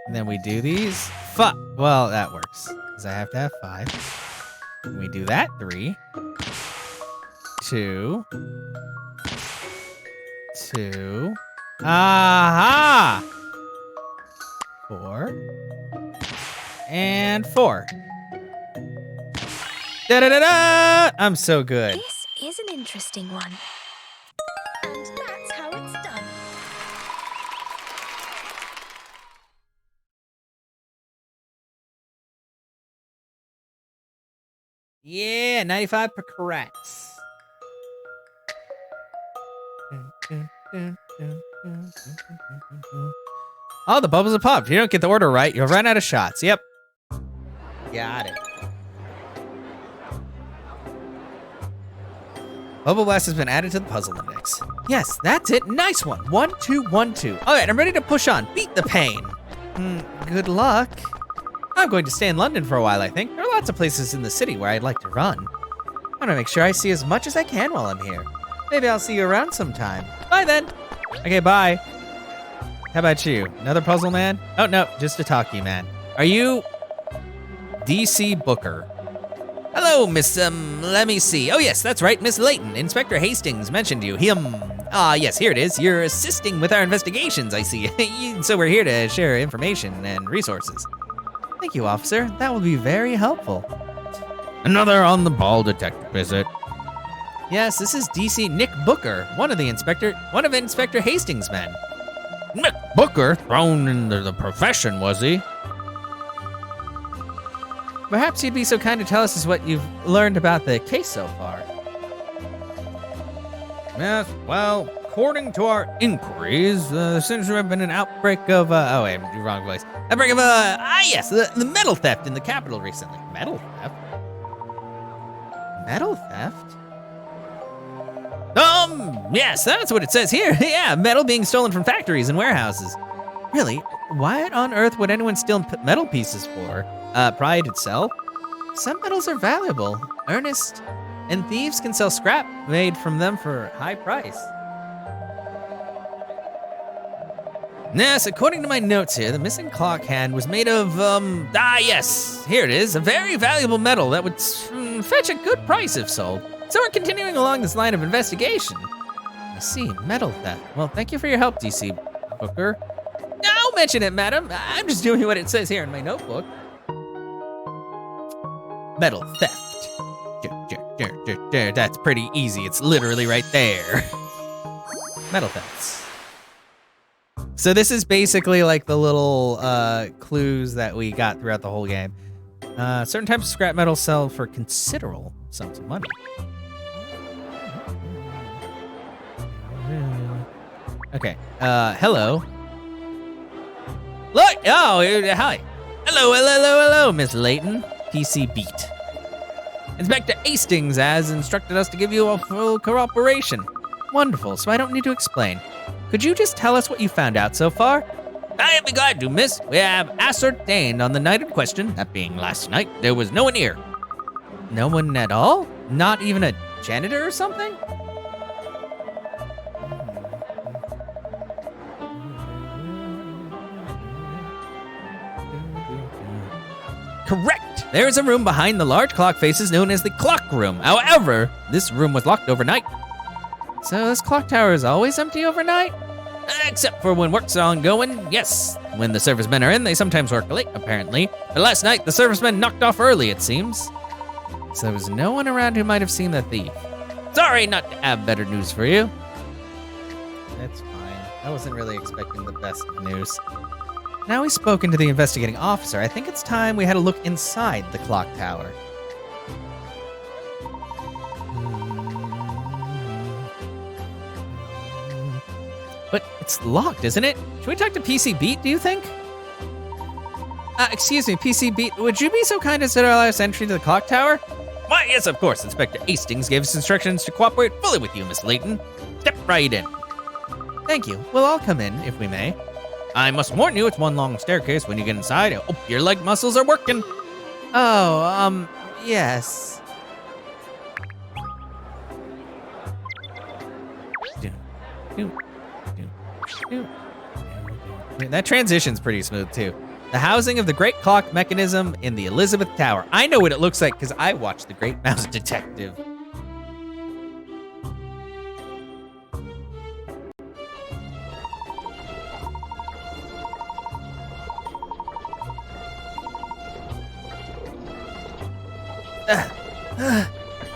and then we do these. Fuck. Well, that works because I have to have 5. And we do that 3, 2, 2. Aha! 4 and 4. Da da da da! I'm so good. This is an interesting one. And that's how it's done. Yeah, 95 per correct. Oh, the bubbles have popped. If you don't get the order right, you'll run out of shots. Yep. Got it. Bubble Blast has been added to the puzzle index. Yes, that's it. Nice one. 1, 2, 1, 2. All right, I'm ready to push on. Beat the pain. Good luck. I'm going to stay in London for a while, I think. There are lots of places in the city where I'd like to run. I want to make sure I see as much as I can while I'm here. Maybe I'll see you around sometime. Bye then. Okay, bye. How about you? Another puzzle man? Oh, no, just a talkie man. Are you DC Booker? Hello, Miss, let me see. Oh, yes, that's right, Miss Layton. Inspector Hastings mentioned you. Yes, here it is. You're assisting with our investigations, I see. So we're here to share information and resources. Thank you, officer. That will be very helpful. Another on-the-ball detective visit. Yes, this is DC Nick Booker, one of Inspector Hastings' men. Nick Booker? Thrown into the profession, was he? Perhaps you'd be so kind to tell us what you've learned about the case so far. Yes, well, according to our inquiries, there seems to have been an outbreak of, wrong voice. Outbreak of, the metal theft in the capital recently. Metal theft? Metal theft? Yes, that's what it says here. Yeah, metal being stolen from factories and warehouses. Really? What on earth would anyone steal metal pieces for? Pride itself? Some metals are valuable, earnest, and thieves can sell scrap made from them for a high price. Yes, according to my notes here, the missing clock hand was made of, yes, here it is, a very valuable metal that would fetch a good price if sold. So we're continuing along this line of investigation. I see, metal theft. Well, thank you for your help, DC Booker. Don't mention it, madam. I'm just doing what it says here in my notebook. Metal theft. That's pretty easy. It's literally right there. Metal thefts. So this is basically like the little clues that we got throughout the whole game. Certain types of scrap metal sell for considerable sums of money. Okay, hello. Look, hi. Hello, Miss Layton. PC beat. Inspector Hastings has instructed us to give you a full cooperation. Wonderful, so I don't need to explain. Could you just tell us what you found out so far? I'd be glad to, miss. We have ascertained on the night in question, that being last night, there was no one here. No one at all? Not even a janitor or something? Correct! There is a room behind the large clock faces known as the clock room. However, this room was locked overnight. So this clock tower is always empty overnight? Except for when work's ongoing, yes. When the servicemen are in, they sometimes work late, apparently. But last night, the servicemen knocked off early, it seems. So there was no one around who might have seen the thief. Sorry not to have better news for you. It's fine. I wasn't really expecting the best of news. Now we've spoken to the investigating officer, I think it's time we had a look inside the clock tower. But it's locked, isn't it? Should we talk to PC Beat, do you think? Excuse me, PC Beat, would you be so kind as to allow us entry to the clock tower? Why, yes, of course. Inspector Hastings gave us instructions to cooperate fully with you, Miss Layton. Step right in. Thank you. We'll all come in, if we may. I must warn you, it's one long staircase. When you get inside, I hope your leg muscles are working. Oh, yes. That transition's pretty smooth, too. The housing of the Great Clock Mechanism in the Elizabeth Tower. I know what it looks like because I watched The Great Mouse Detective.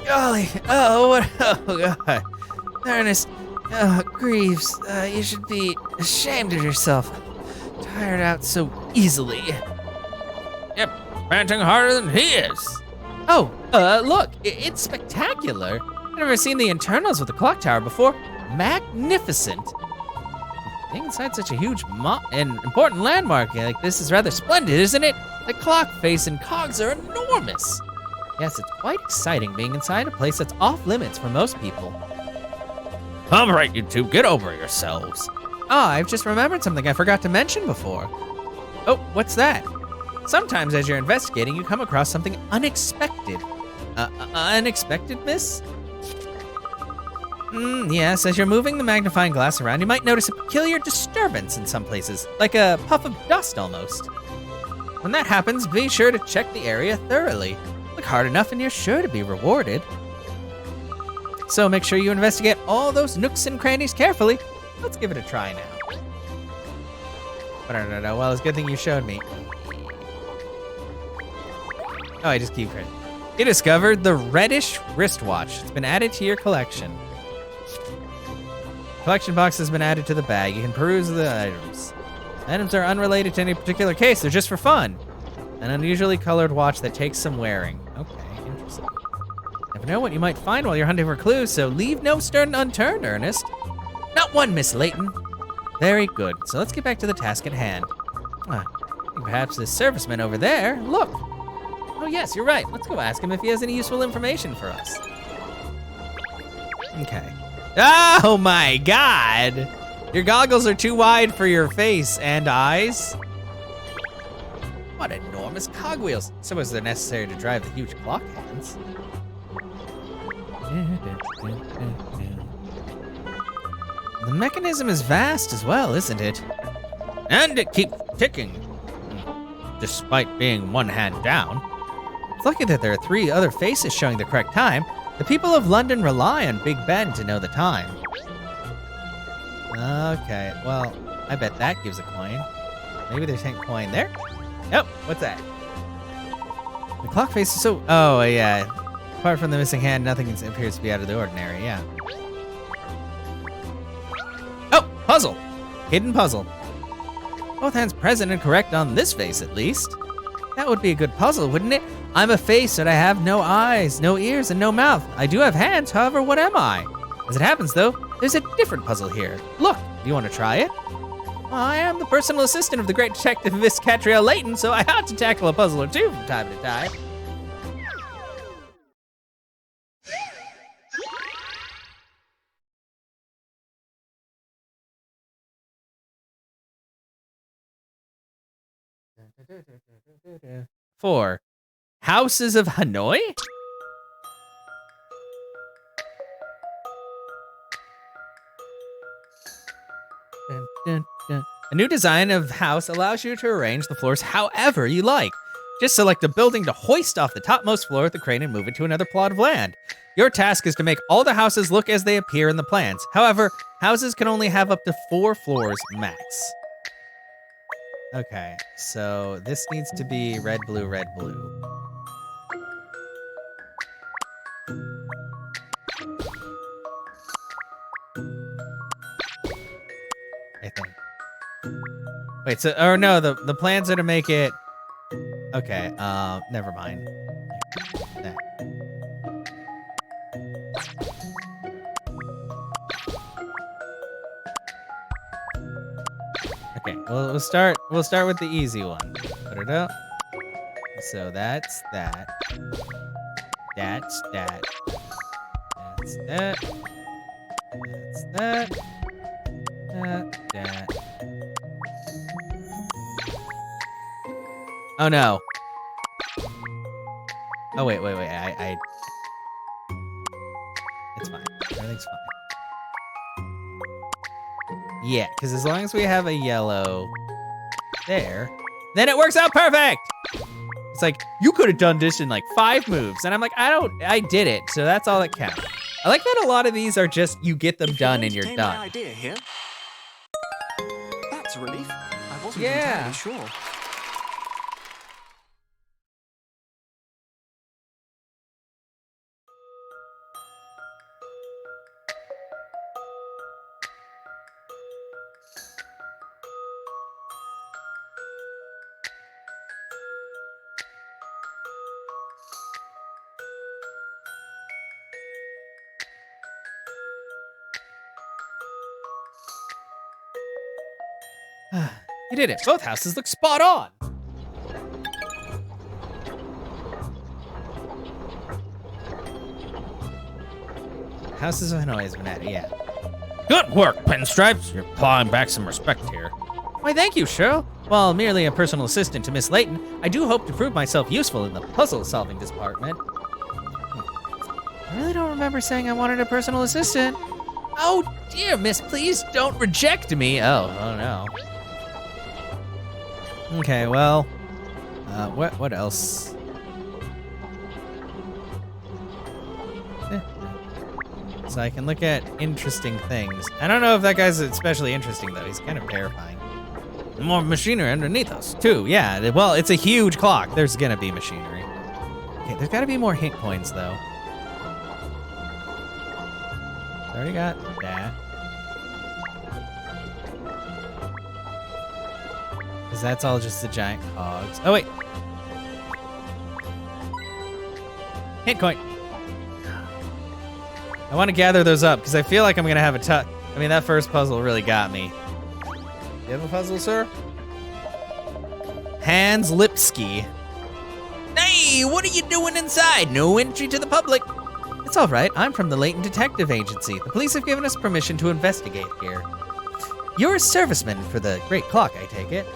Golly, oh God. Ernest, Greaves, you should be ashamed of yourself. Tired out so easily. Yep, panting harder than he is. Oh, look, it's spectacular. I've never seen the internals of the clock tower before. Magnificent. Being inside such a huge and important landmark like this is rather splendid, isn't it? The clock face and cogs are enormous. Yes, it's quite exciting being inside a place that's off limits for most people. All right, you two, get over yourselves. I've just remembered something I forgot to mention before. Oh, what's that? Sometimes as you're investigating, you come across something unexpected. Unexpected, miss? Yes, as you're moving the magnifying glass around, you might notice a peculiar disturbance in some places, like a puff of dust almost. When that happens, be sure to check the area thoroughly. Look hard enough and you're sure to be rewarded. So make sure you investigate all those nooks and crannies carefully. Let's give it a try now. No. Well, it's a good thing you showed me. Oh, I just keep it. You discovered the reddish wristwatch. It's been added to your collection. Collection box has been added to the bag. You can peruse the items. Items are unrelated to any particular case. They're just for fun. An unusually colored watch that takes some wearing. Okay, interesting. Never know what you might find while you're hunting for clues, so leave no stone unturned, Ernest. Not one, Miss Layton. Very good. So let's get back to the task at hand. I think perhaps this serviceman over there. Look. Oh yes, you're right. Let's go ask him if he has any useful information for us. Okay. Oh my God! Your goggles are too wide for your face and eyes. What enormous cogwheels. Suppose they're necessary to drive the huge clock hands. The mechanism is vast as well, isn't it? And it keeps ticking, despite being one hand down. It's lucky that there are 3 other faces showing the correct time. The people of London rely on Big Ben to know the time. Okay, well, I bet that gives a coin. Maybe there's a coin there? Nope, what's that? The clock face is so... Oh, yeah. Apart from the missing hand, nothing appears to be out of the ordinary, yeah. Oh, puzzle. Hidden puzzle. Both hands present and correct on this face, at least. That would be a good puzzle, wouldn't it? I'm a face, but I have no eyes, no ears, and no mouth. I do have hands, however, what am I? As it happens, though, there's a different puzzle here. Look, do you want to try it? Well, I am the personal assistant of the great detective Miss Catriel Layton, so I ought to tackle a puzzle or two from time to time. Four. Houses of Hanoi? Dun, dun, dun. A new design of house allows you to arrange the floors however you like. Just select a building to hoist off the topmost floor with the crane and move it to another plot of land. Your task is to make all the houses look as they appear in the plans. However, houses can only have up to 4 floors max. Okay, so this needs to be red, blue, red, blue. I think. Wait, so, or no, the plans are to make it, okay, never mind. That. Okay, well, we'll start with the easy one. Put it up. So that's that. That's that. That's that. That's that. That. Oh no. Oh wait. I It's fine. Everything's fine. Yeah, because as long as we have a yellow there, then it works out perfect. It's like, you could have done this in like 5 moves. And I'm like, I did it. So that's all that counts. I like that a lot of these are just, you get them done and you're done. My idea here. That's a relief. I wasn't Yeah. entirely sure. You did it. Both houses look spot on. Houses have always been at it, yeah. Good work, Pinstripes. You're clawing back some respect here. Why, thank you, Cheryl. While merely a personal assistant to Miss Layton, I do hope to prove myself useful in the puzzle-solving department. I really don't remember saying I wanted a personal assistant. Oh, dear, miss, please don't reject me. Oh no. Okay, well, what else? So I can look at interesting things. I don't know if that guy's especially interesting, though. He's kind of terrifying. More machinery underneath us. Too, yeah. Well, it's a huge clock. There's gonna be machinery. Okay, there's gotta be more hint coins, though. I already got that. Because that's all just the giant cogs. Oh, wait. Hint coin. I want to gather those up because I feel like I'm going to have a tough... I mean, that first puzzle really got me. You have a puzzle, sir? Hans Lipsky. Hey, what are you doing inside? No entry to the public. It's all right. I'm from the Layton Detective Agency. The police have given us permission to investigate here. You're a serviceman for the Great Clock, I take it.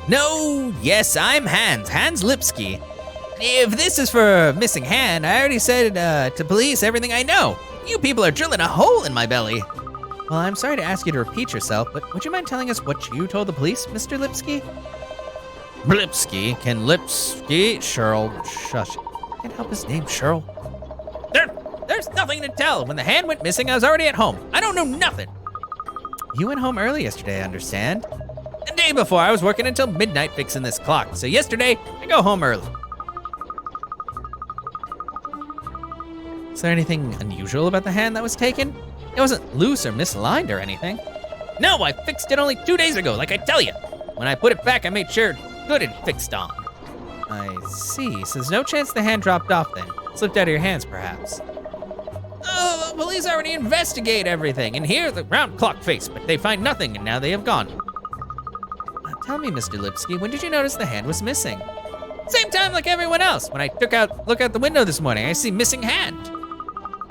No, yes, I'm Hans Lipsky. If this is for a missing hand, I already said to police everything I know. You people are drilling a hole in my belly. Well, I'm sorry to ask you to repeat yourself, but would you mind telling us what you told the police, Mr. Lipsky? Lipsky? Can Lipsky? Cheryl, shush. Can't help his name, Cheryl. There's nothing to tell. When the hand went missing, I was already at home. I don't know nothing. You went home early yesterday, I understand. The day before, I was working until midnight fixing this clock. So yesterday, I go home early. Is there anything unusual about the hand that was taken? It wasn't loose or misaligned or anything. No, I fixed it only 2 days ago, like I tell you. When I put it back, I made sure good and fixed on. I see. So there's no chance the hand dropped off then. Slipped out of your hands, perhaps. Oh, the police already investigate everything, and here the round clock face, but they find nothing, and now they have gone. Tell me, Mr. Lipsky, when did you notice the hand was missing? Same time like everyone else. When I look out the window this morning, I see missing hand.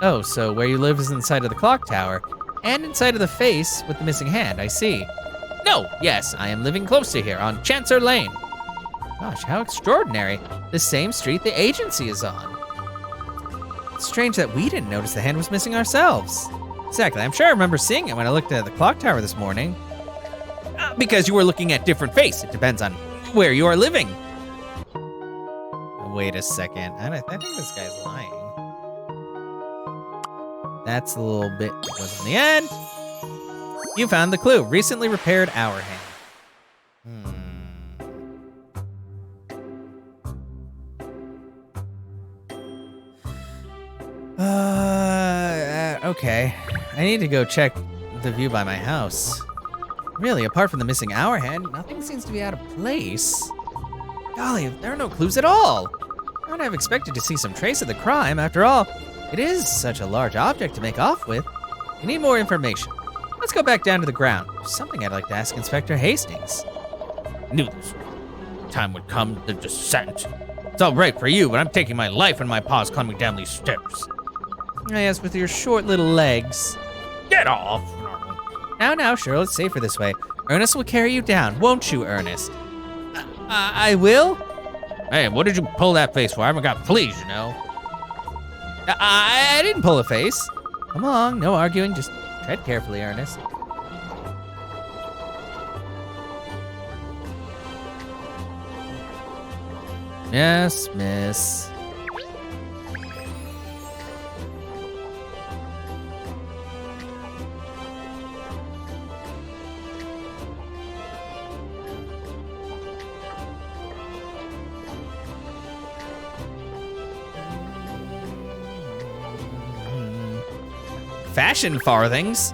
Oh, so where you live is inside of the clock tower, and inside of the face with the missing hand, I see. No, yes, I am living close to here on Chancer Lane. Gosh, how extraordinary. The same street the agency is on. It's strange that we didn't notice the hand was missing ourselves. Exactly, I'm sure I remember seeing it when I looked at the clock tower this morning. Because you were looking at different face. It depends on where you are living. Wait a second, I think this guy's lying. That's a little bit, it was in the end. You found the clue, recently repaired hour hand. Okay, I need to go check the view by my house. Really, apart from the missing hour hand, nothing seems to be out of place. Golly, there are no clues at all. I would have expected to see some trace of the crime. After all, it is such a large object to make off with. I need more information. Let's go back down to the ground. There's something I'd like to ask Inspector Hastings. Knew this time would come, the descent. It's all right for you, but I'm taking my life in my paws climbing down these steps. Yes, with your short little legs. Get off! Now, Cheryl, it's safer this way. Ernest will carry you down, won't you, Ernest? I will? Hey, what did you pull that face for? I haven't got fleas, you know. I didn't pull a face. Come along, no arguing, just tread carefully, Ernest. Yes, miss. Fashion farthings.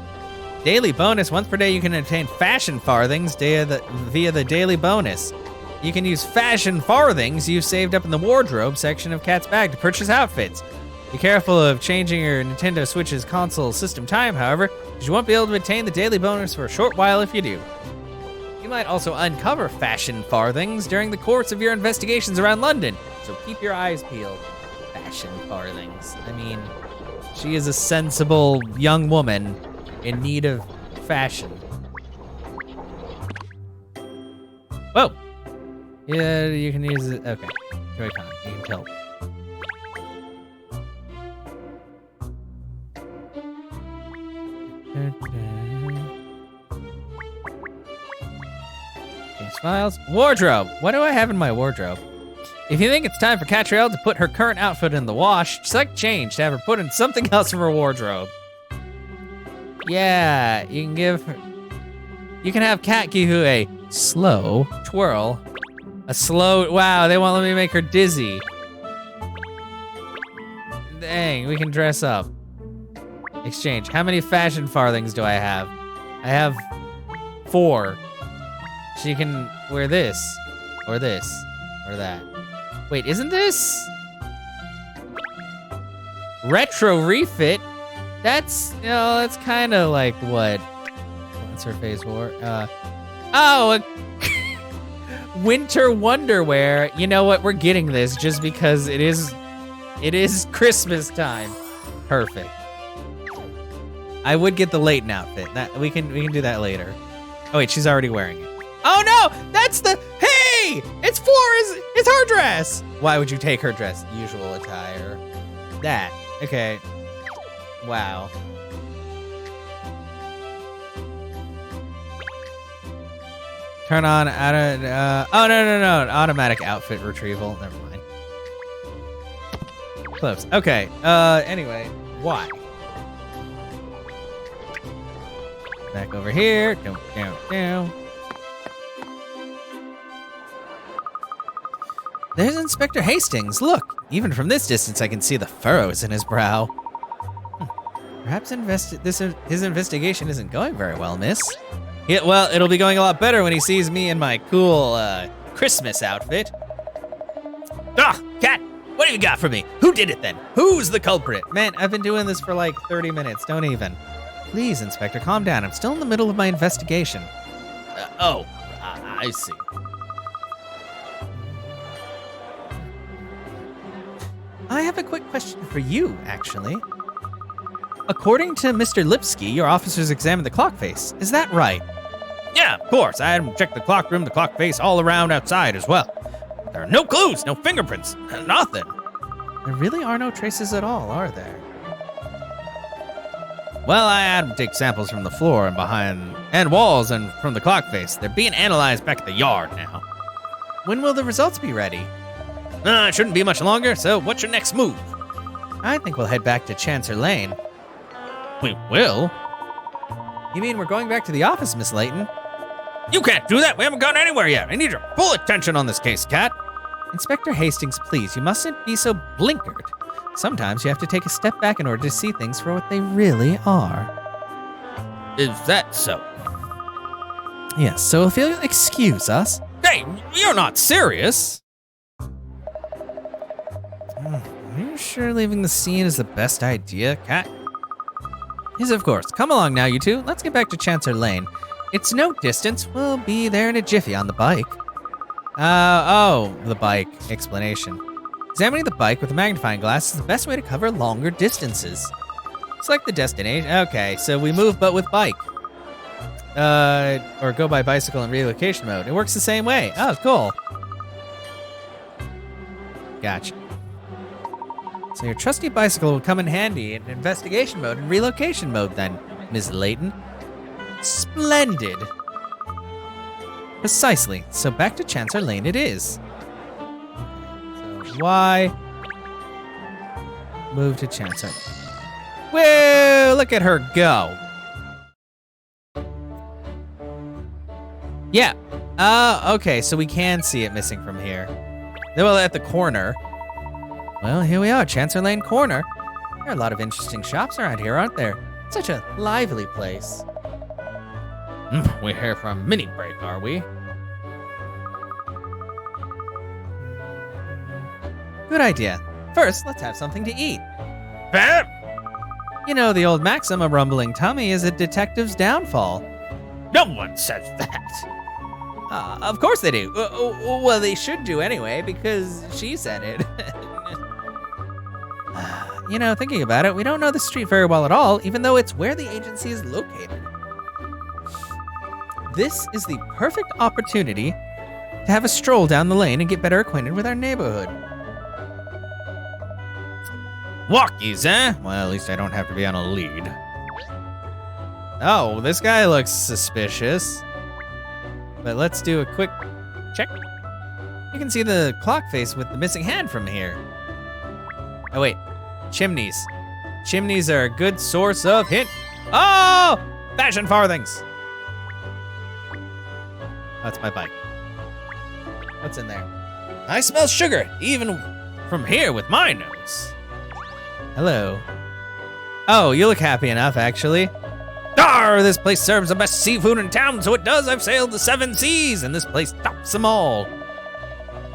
Daily bonus. Once per day, you can obtain fashion farthings via the daily bonus. You can use fashion farthings you've saved up in the wardrobe section of Cat's bag to purchase outfits. Be careful of changing your Nintendo Switch's console system time, however, because you won't be able to attain the daily bonus for a short while if you do. You might also uncover fashion farthings during the course of your investigations around London, so keep your eyes peeled. Fashion farthings. I mean, she is a sensible young woman in need of fashion. Whoa. Yeah, you can use it. Okay. Joy-Con, you can tilt. Case files. Wardrobe. What do I have in my wardrobe? If you think it's time for Catriel to put her current outfit in the wash, select change to have her put in something else from her wardrobe. Yeah, you can give her... You can have Cat Gihu a slow twirl. A slow... Wow, they won't let me make her dizzy. Dang, we can dress up. Exchange. How many fashion farthings do I have? I have 4. She can wear this, or that. Wait, isn't this retro refit? That's, you know, that's kind of like what? What's her face wore? Winter wonderwear. You know what? We're getting this just because it is Christmas time. Perfect. I would get the Layton outfit. That we can do that later. Oh wait, she's already wearing it. Oh no, that's the, hey, it's her dress. Why would you take her dress? Usual attire. That, okay. Wow. Turn on, oh no, automatic outfit retrieval, never mind. Close, okay, anyway, why? Back over here, down. There's Inspector Hastings. Look, even from this distance, I can see the furrows in his brow. Perhaps his investigation isn't going very well, miss. Yeah, well, it'll be going a lot better when he sees me in my cool, Christmas outfit. Ah, Cat, what have you got for me? Who did it then? Who's the culprit? Man, I've been doing this for like 30 minutes. Don't even. Please, Inspector, calm down. I'm still in the middle of my investigation. I see. I have a quick question for you, actually. According to Mr. Lipsky, your officers examined the clock face. Is that right? Yeah, of course. I had him check the clock room, the clock face, all around outside as well. There are no clues, no fingerprints, nothing. There really are no traces at all, are there? Well, I had him take samples from the floor and behind, and walls, and from the clock face. They're being analyzed back at the yard now. When will the results be ready? It shouldn't be much longer, so what's your next move? I think we'll head back to Chancer Lane. We will? You mean we're going back to the office, Miss Layton? You can't do that. We haven't gone anywhere yet. I need your full attention on this case, Cat. Inspector Hastings, please, you mustn't be so blinkered. Sometimes you have to take a step back in order to see things for what they really are. Is that so? Yes, so if you'll excuse us. Hey, you're not serious. Are you sure leaving the scene is the best idea, Cat? Yes, of course. Come along now, you two. Let's get back to Chancellor Lane. It's no distance. We'll be there in a jiffy on the bike. The bike. Explanation. Examining the bike with a magnifying glass is the best way to cover longer distances. Select the destination. Okay, so we move but with bike. Or go by bicycle in relocation mode. It works the same way. Oh, cool. Gotcha. So your trusty bicycle will come in handy in investigation mode and relocation mode then, Ms. Layton. Splendid. Precisely. So back to Chancellor Lane it is. So Y. Move to Chancellor. Whoa, look at her go. Yeah. Okay, so we can see it missing from here. Well, at the corner. Well, here we are, Chancellor Lane Corner. There are a lot of interesting shops around here, aren't there? Such a lively place. We're here for a mini break, are we? Good idea. First, let's have something to eat. Bam! You know, the old maxim, a rumbling tummy is a detective's downfall. No one says that. Of course they do. Well, they should do anyway, because she said it. You know, thinking about it, we don't know the street very well at all, even though it's where the agency is located. This is the perfect opportunity to have a stroll down the lane and get better acquainted with our neighborhood. Walkies, eh? Well, at least I don't have to be on a lead. Oh, this guy looks suspicious. But let's do a quick check. You can see the clock face with the missing hand from here. Oh, wait. Chimneys. Chimneys are a good source of hint. Oh! Fashion farthings. That's my bike. What's in there? I smell sugar, even from here with my nose. Hello. Oh, you look happy enough, actually. Darr! This place serves the best seafood in town, so it does. I've sailed the 7 seas, and this place tops them all.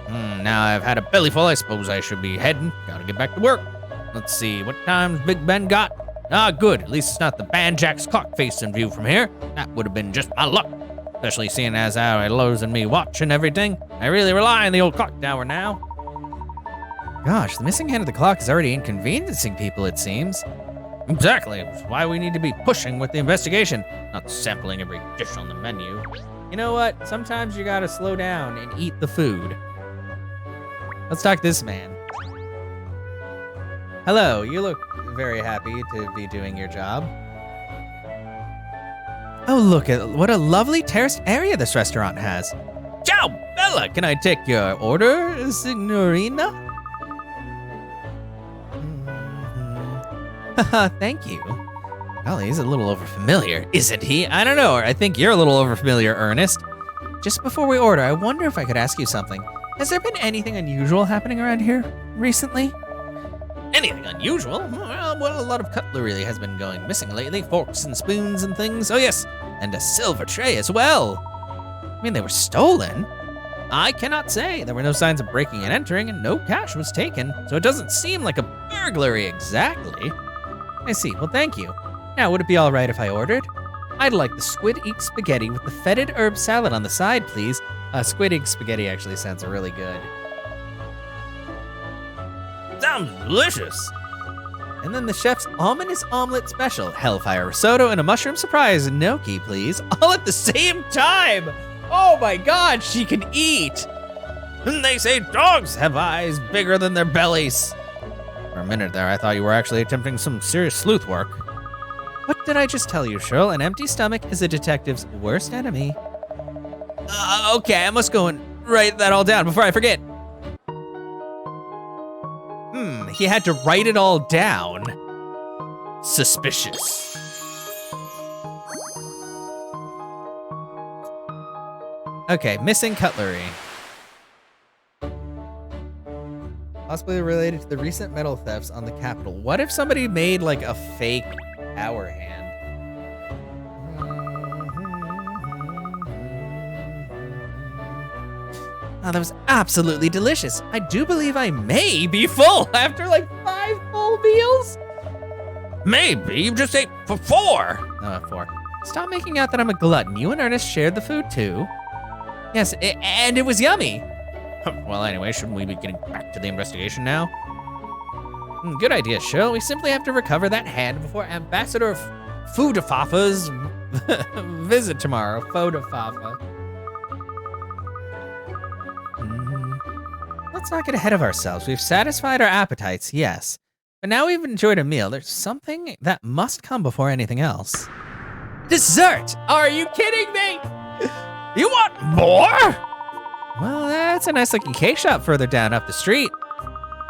Now I've had a bellyful. I suppose I should be heading. Gotta get back to work. Let's see, what time's Big Ben got? Ah, good. At least it's not the Banjack's clock face in view from here. That would have been just my luck. Especially seeing as how I losing me watch and everything. I really rely on the old clock tower now. Gosh, the missing hand of the clock is already inconveniencing people, it seems. Exactly. It's why we need to be pushing with the investigation, not sampling every dish on the menu. You know what? Sometimes you gotta slow down and eat the food. Let's talk to this man. Hello, you look very happy to be doing your job. Oh, look at what a lovely terraced area this restaurant has. Ciao, Bella. Can I take your order, signorina? Thank you. Golly, he's a little overfamiliar, isn't he? I don't know. I think you're a little overfamiliar, Ernest. Just before we order, I wonder if I could ask you something. Has there been anything unusual happening around here recently? Anything unusual? Well, a lot of cutlery has been going missing lately. Forks and spoons and things. Oh, yes. And a silver tray as well. I mean, they were stolen. I cannot say. There were no signs of breaking and entering, and no cash was taken. So it doesn't seem like a burglary exactly. I see. Well, thank you. Now, would it be all right if I ordered? I'd like the squid ink spaghetti with the fetid herb salad on the side, please. Squid ink spaghetti actually sounds really good. Sounds delicious. And then the chef's ominous omelet special, hellfire risotto and a mushroom surprise gnocchi, please. All at the same time. Oh my God, she can eat. And they say dogs have eyes bigger than their bellies. For a minute there, I thought you were actually attempting some serious sleuth work. What did I just tell you, Cheryl? An empty stomach is a detective's worst enemy. Okay, I must go and write that all down before I forget. He had to write it all down. Suspicious. Okay, missing cutlery. Possibly related to the recent metal thefts on the Capitol. What if somebody made like a fake power hand? Oh, that was absolutely delicious. I do believe I may be full after like 5 full meals. Maybe you just ate for 4. 4. Stop making out that I'm a glutton. You and Ernest shared the food too. Yes, and it was yummy. Well, anyway, shouldn't we be getting back to the investigation now? Good idea, Shirl. We simply have to recover that hand before Ambassador Foodafafa's visit tomorrow. Foodafafa. Let's not get ahead of ourselves. We've satisfied our appetites, yes. But now we've enjoyed a meal. There's something that must come before anything else. Dessert! Are you kidding me? You want more? Well, that's a nice looking cake shop further down up the street.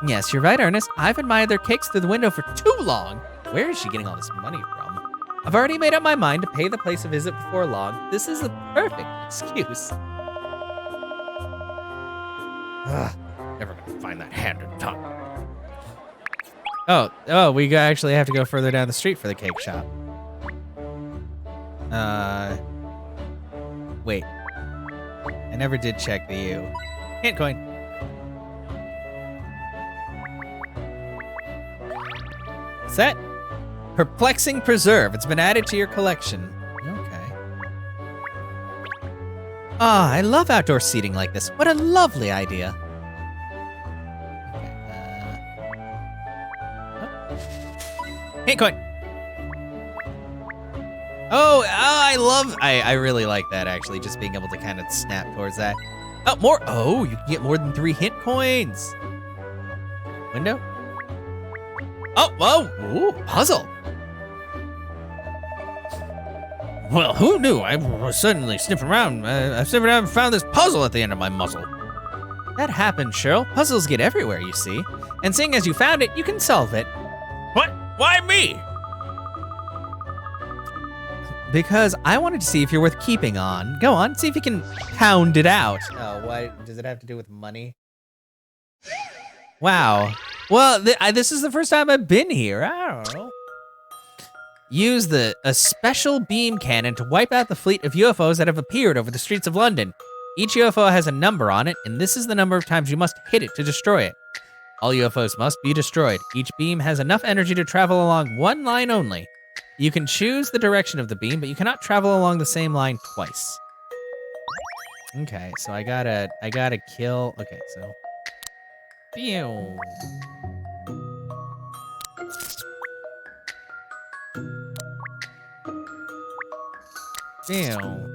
Yes, you're right, Ernest. I've admired their cakes through the window for too long. Where is she getting all this money from? I've already made up my mind to pay the place a visit before long. This is the perfect excuse. Never gonna find that hand in time. Oh, we actually have to go further down the street for the cake shop. Wait. I never did check the U. Hint coin. Set. Perplexing preserve. It's been added to your collection. Okay. Ah, I love outdoor seating like this. What a lovely idea. Hint coin. I really like that actually, just being able to kind of snap towards that. Oh, more. Oh, you can get more than 3 hint coins. Window? Oh, whoa. Ooh, puzzle. Well, who knew? I was suddenly sniffing around. I sniffed around and found this puzzle at the end of my muzzle. That happens, Cheryl. Puzzles get everywhere, you see. And seeing as you found it, you can solve it. What? Why me? Because I wanted to see if you're worth keeping on. Go on, see if you can pound it out. Oh, why? Does it have to do with money? Wow. Well, this is the first time I've been here. I don't know. Use a special beam cannon to wipe out the fleet of UFOs that have appeared over the streets of London. Each UFO has a number on it, and this is the number of times you must hit it to destroy it. All UFOs must be destroyed. Each beam has enough energy to travel along one line only. You can choose the direction of the beam, but you cannot travel along the same line twice. Okay, so I gotta kill. Okay, so. Pew. Bam.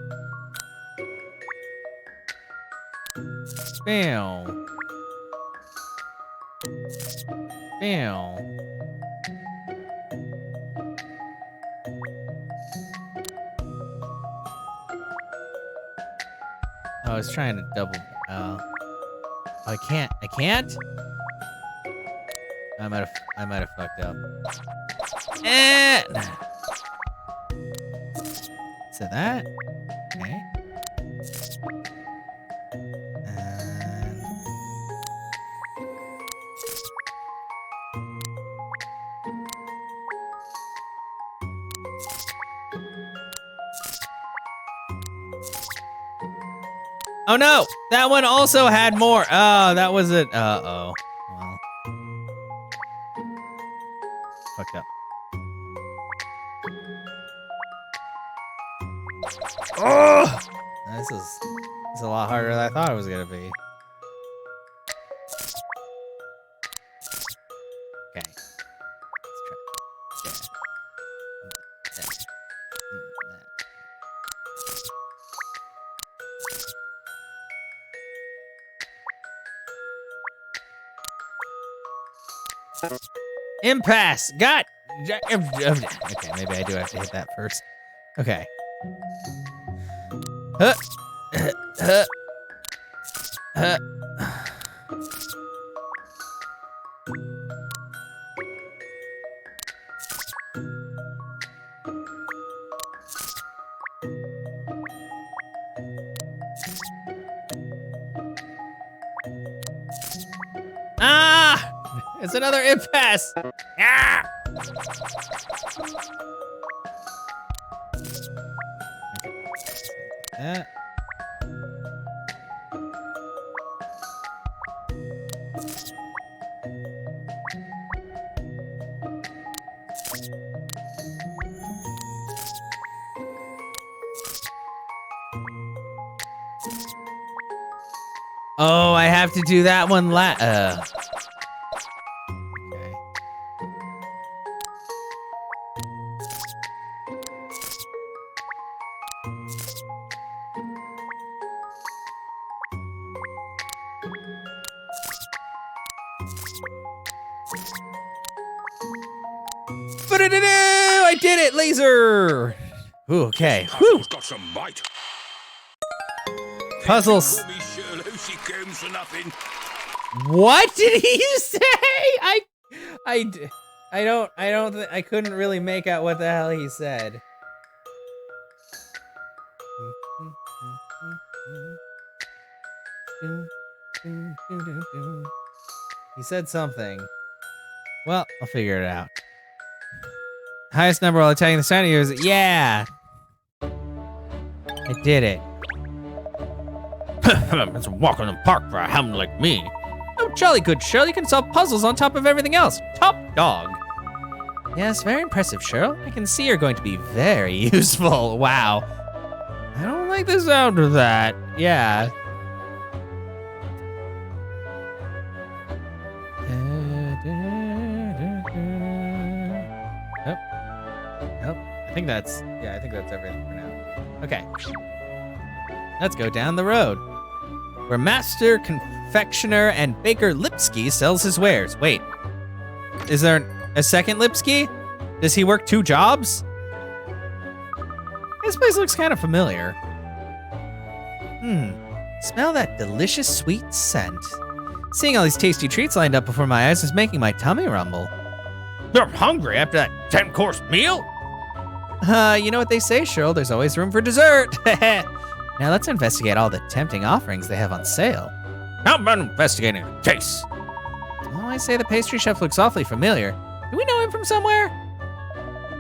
Bam. Bam. I was trying to double. Oh, I can't. I can't. I might have fucked up. So that. Okay. Oh no! That one also had more. Oh, that was it. Uh-oh. Well. Fucked up. Oh! This is a lot harder than I thought it was gonna be. Okay. Let's try. Impasse! Got! Okay, maybe I do have to hit that first. Okay. Ah! It's another impasse. Ah! That. Oh, I have to do that one okay. I did it, laser! Ooh, okay. Whew. Got some bite. Puzzles. Call me Sherlock, she comes for nothing. What did he say? I couldn't really make out what the hell he said. He said something. Well, I'll figure it out. Highest number while attacking the sound is yeah. I did it. It's a walk in the park for a hound like me. Oh, jolly good, Cheryl. You can solve puzzles on top of everything else. Top dog. Yes, very impressive, Cheryl. I can see you're going to be very useful. Wow. I don't like the sound of that. Yeah. Nope. I think that's everything for now. Okay. Let's go down the road. Where Master Confectioner and Baker Lipsky sells his wares. Wait. Is there a second Lipsky? Does he work 2 jobs? This place looks kind of familiar. Smell that delicious sweet scent. Seeing all these tasty treats lined up before my eyes is making my tummy rumble. You're hungry after that 10-course meal? You know what they say, Cheryl, there's always room for dessert. Now let's investigate all the tempting offerings they have on sale. How about investigating a case? Oh, I say the pastry chef looks awfully familiar. Do we know him from somewhere?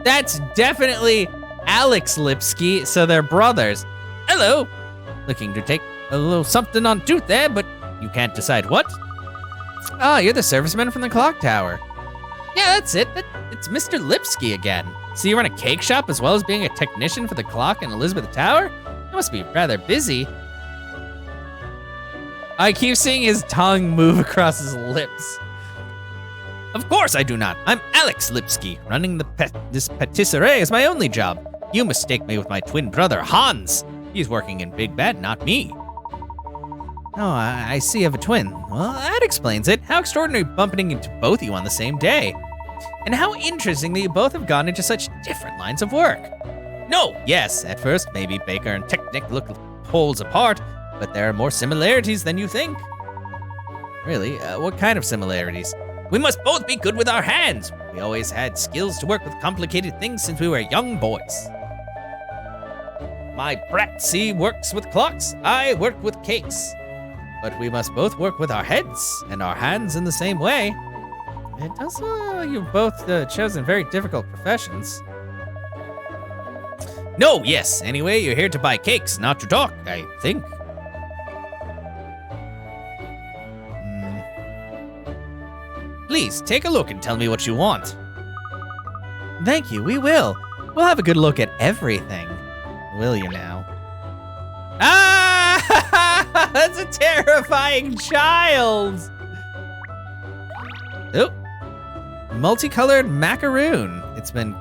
That's definitely Alex Lipsky, so they're brothers. Hello. Looking to take a little something on tooth there, but you can't decide what? Oh, you're the serviceman from the clock tower. Yeah, that's it. It's Mr. Lipsky again. So you run a cake shop as well as being a technician for the clock in Elizabeth Tower? You must be rather busy. I keep seeing his tongue move across his lips. Of course I do not. I'm Alex Lipsky. Running this patisserie is my only job. You mistake me with my twin brother, Hans. He's working in Big Bad, not me. Oh, I see you have a twin. Well, that explains it. How extraordinary bumping into both of you on the same day. And how interesting that you both have gone into such different lines of work. No, yes, at first, maybe Baker and Technic look poles apart, but there are more similarities than you think. Really? What kind of similarities? We must both be good with our hands. We always had skills to work with complicated things since we were young boys. My brat C works with clocks, I work with cakes. But we must both work with our heads and our hands in the same way. It does, you've both chosen very difficult professions. No, yes, anyway, you're here to buy cakes, not to talk, I think. Please, take a look and tell me what you want. Thank you, we will. We'll have a good look at everything. Will you now? Ah! That's a terrifying child! Oh. Multicolored macaroon. It's been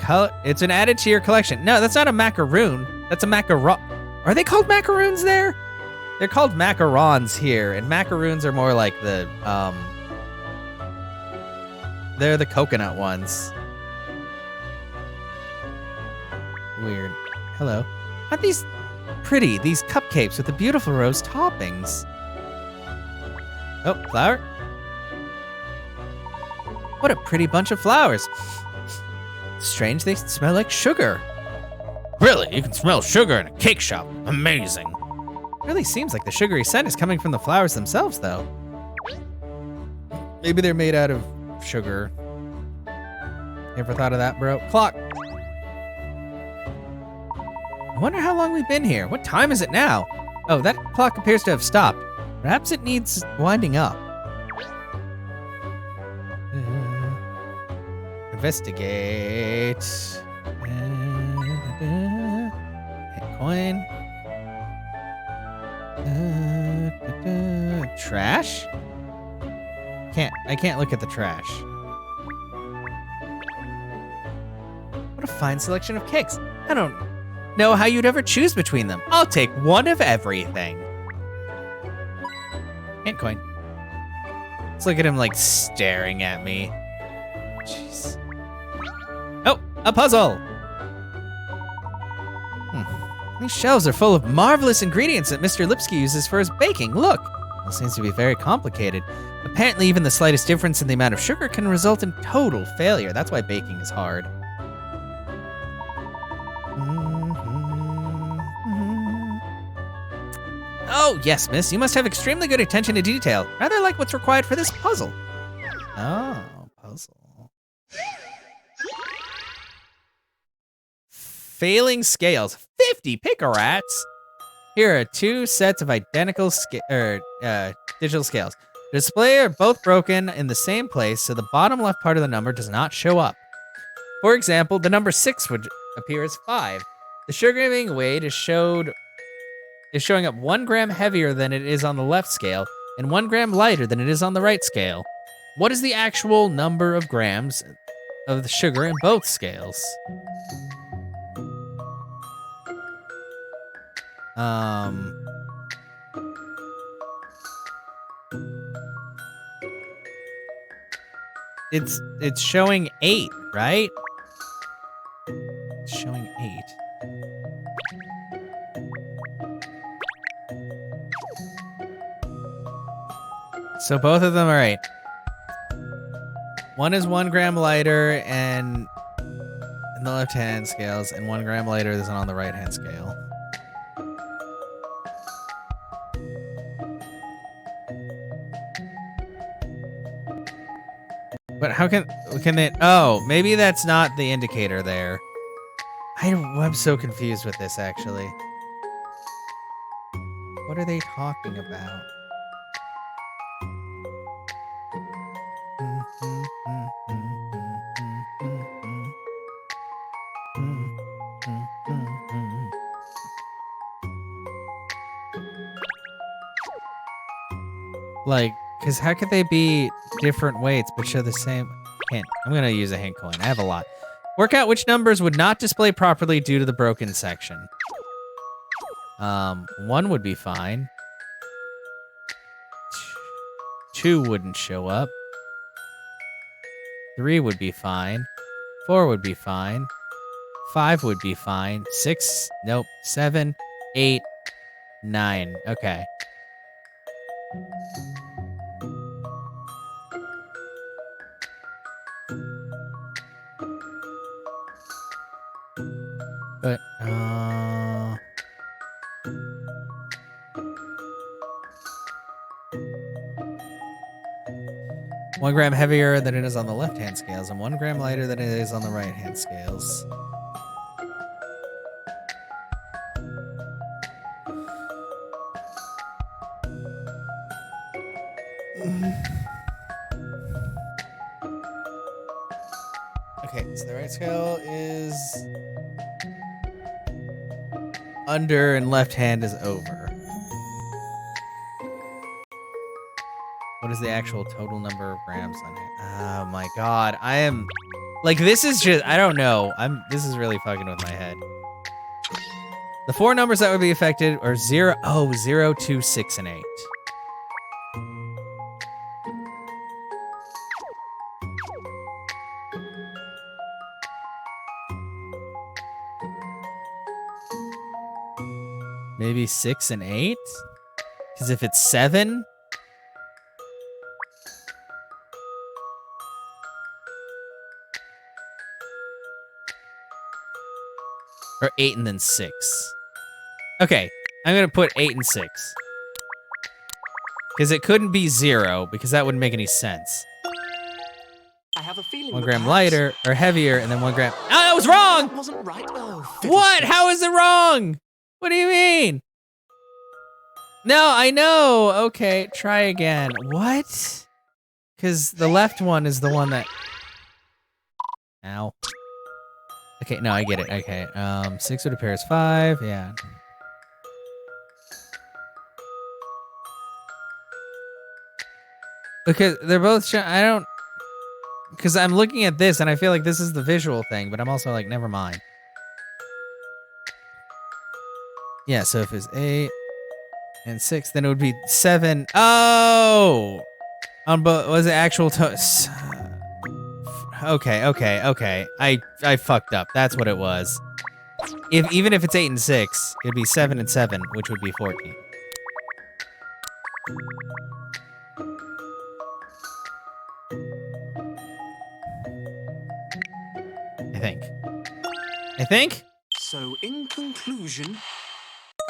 added to your collection. No, that's not a macaroon. That's a macaron. Are they called macaroons there? They're called macarons here, and macaroons are more like the, they're the coconut ones. Weird. Hello. Aren't these pretty, these cupcakes with the beautiful rose toppings? Oh, flower? What a pretty bunch of flowers. Strange, they smell like sugar. Really? You can smell sugar in a cake shop. Amazing. Really seems like the sugary scent is coming from the flowers themselves, though. Maybe they're made out of of sugar. You ever thought of that, bro? Clock. I wonder how long we've been here. What time is it now? Oh, that clock appears to have stopped. Perhaps it needs winding up. Investigate. Coin. Trash? I can't look at the trash. What a fine selection of cakes. I don't know how you'd ever choose between them. I'll take one of everything. Hint coin. Let's look at him like staring at me. Jeez. Oh, a puzzle. These shelves are full of marvelous ingredients that Mr. Lipsky uses for his baking. Look. It seems to be very complicated. Apparently, even the slightest difference in the amount of sugar can result in total failure. That's why baking is hard. Oh, yes, miss. You must have extremely good attention to detail. Rather like what's required for this puzzle. Oh, puzzle. Failing scales. 50 pick-a-rats. Here are 2 sets of identical digital scales. The display are both broken in the same place, so the bottom left part of the number does not show up. For example, the number 6 would appear as 5. The sugar being weighed is showing up 1 gram heavier than it is on the left scale and 1 gram lighter than it is on the right scale. What is the actual number of grams of the sugar in both scales? It's showing 8, right? It's showing 8. So both of them are 8. One is 1 gram lighter and in the left-hand scales, and 1 gram lighter is on the right-hand scale. But how can they? Oh, maybe that's not the indicator there. I'm so confused with this, actually. What are they talking about? Like, because how could they be different weights but show the same hint? I'm going to use a hint coin. I have a lot. Work out which numbers would not display properly due to the broken section. 1 would be fine. 2 wouldn't show up. 3 would be fine. 4 would be fine. 5 would be fine. 6, nope. 7, 8, 9. Okay. But, 1 gram heavier than it is on the left-hand scales, and 1 gram lighter than it is on the right-hand scales. Okay, so the right scale is under and left hand is over. What is the actual total number of grams on it? Oh my god, I am like, this is just, I don't know. This is really fucking with my head. The 4 numbers that would be affected are 0, 2, 6, and 8. Maybe 6 and 8? Because if it's 7... Or 8 and then 6. Okay, I'm going to put 8 and 6. Because it couldn't be 0, because that wouldn't make any sense. have a feeling 1 that gram perhaps- lighter or heavier, and then 1 gram. Oh, that was wrong. That wasn't right. Oh, What? fiddlesticks. How is it wrong? What do you mean? No, I know. Okay, try again. What? Because the left one is the one that. Ow. Okay, no, I get it. Okay, 6 would appear as 5. Yeah. Because they're both. I don't. Because I'm looking at this and I feel like this is the visual thing, but I'm also like, never mind. Yeah, so if it's 8 and 6, then it would be 7. Oh! On both, was it actual Okay. I fucked up. That's what it was. Even if it's 8 and 6, it'd be 7 and 7, which would be 14. I think? So, in conclusion,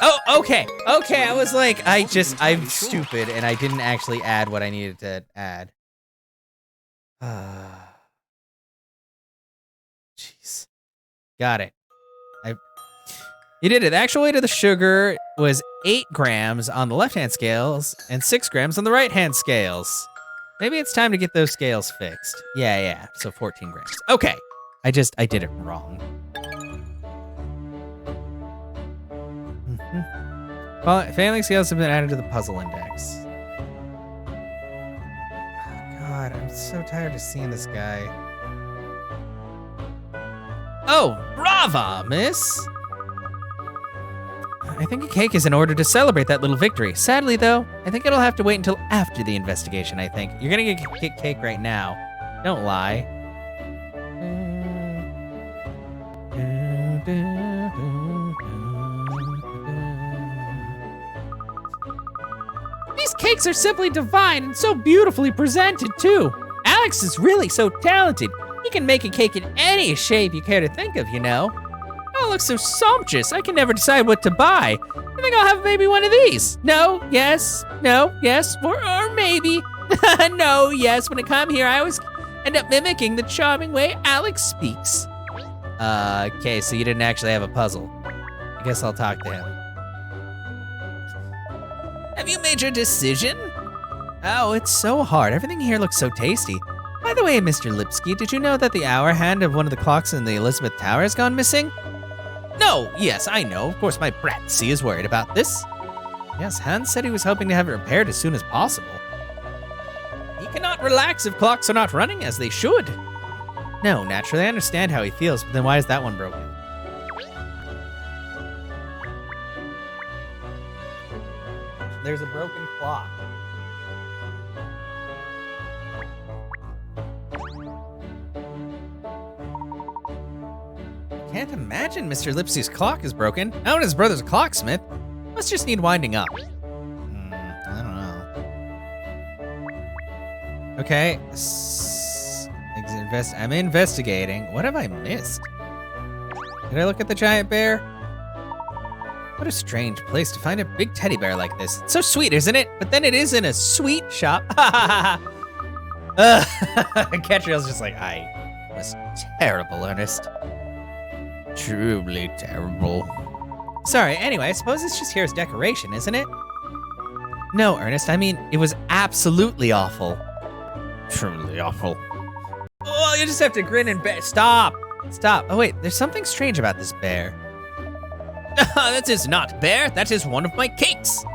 Oh, okay. Okay, I was like, I'm stupid and I didn't actually add what I needed to add. Jeez. Got it. You did it. The actual weight of the sugar was 8 grams on the left-hand scales and 6 grams on the right-hand scales. Maybe it's time to get those scales fixed. Yeah. So 14 grams. Okay. I did it wrong. Well, failing scales have been added to the puzzle index. Oh, God, I'm so tired of seeing this guy. Oh, brava, miss! I think a cake is in order to celebrate that little victory. Sadly, though, I think it'll have to wait until after the investigation, I think. You're gonna get cake right now. Don't lie. These cakes are simply divine and so beautifully presented, too. Alex is really so talented. He can make a cake in any shape you care to think of, you know. Oh, it looks so sumptuous. I can never decide what to buy. I think I'll have maybe one of these. No, yes, or maybe. No, yes. When I come here, I always end up mimicking the charming way Alex speaks. Okay, so you didn't actually have a puzzle. I guess I'll talk to him. Have you made your decision? Oh, it's so hard. Everything here looks so tasty. By the way, Mr. Lipsky, did you know that the hour hand of one of the clocks in the Elizabeth Tower has gone missing? No, yes, I know. Of course, my brat C is worried about this. Yes, Hans said he was hoping to have it repaired as soon as possible. He cannot relax if clocks are not running as they should. No, naturally, I understand how he feels, but then why is that one broken? There's a broken clock. Can't imagine Mr. Lipsy's clock is broken. Now and his brother's a clocksmith. Must just need winding up. I don't know. Okay. I'm investigating. What have I missed? Did I look at the giant bear? What a strange place to find a big teddy bear like this. It's so sweet, isn't it? But then it is in a sweet shop. Catriel's just like, I was terrible, Ernest. Truly terrible. Sorry, anyway, I suppose it's just here as decoration, isn't it? No, Ernest, I mean, it was absolutely awful. Truly awful. Oh, you just have to grin and bear. Stop. Oh, wait, there's something strange about this bear. That is not bear. That is one of my cakes.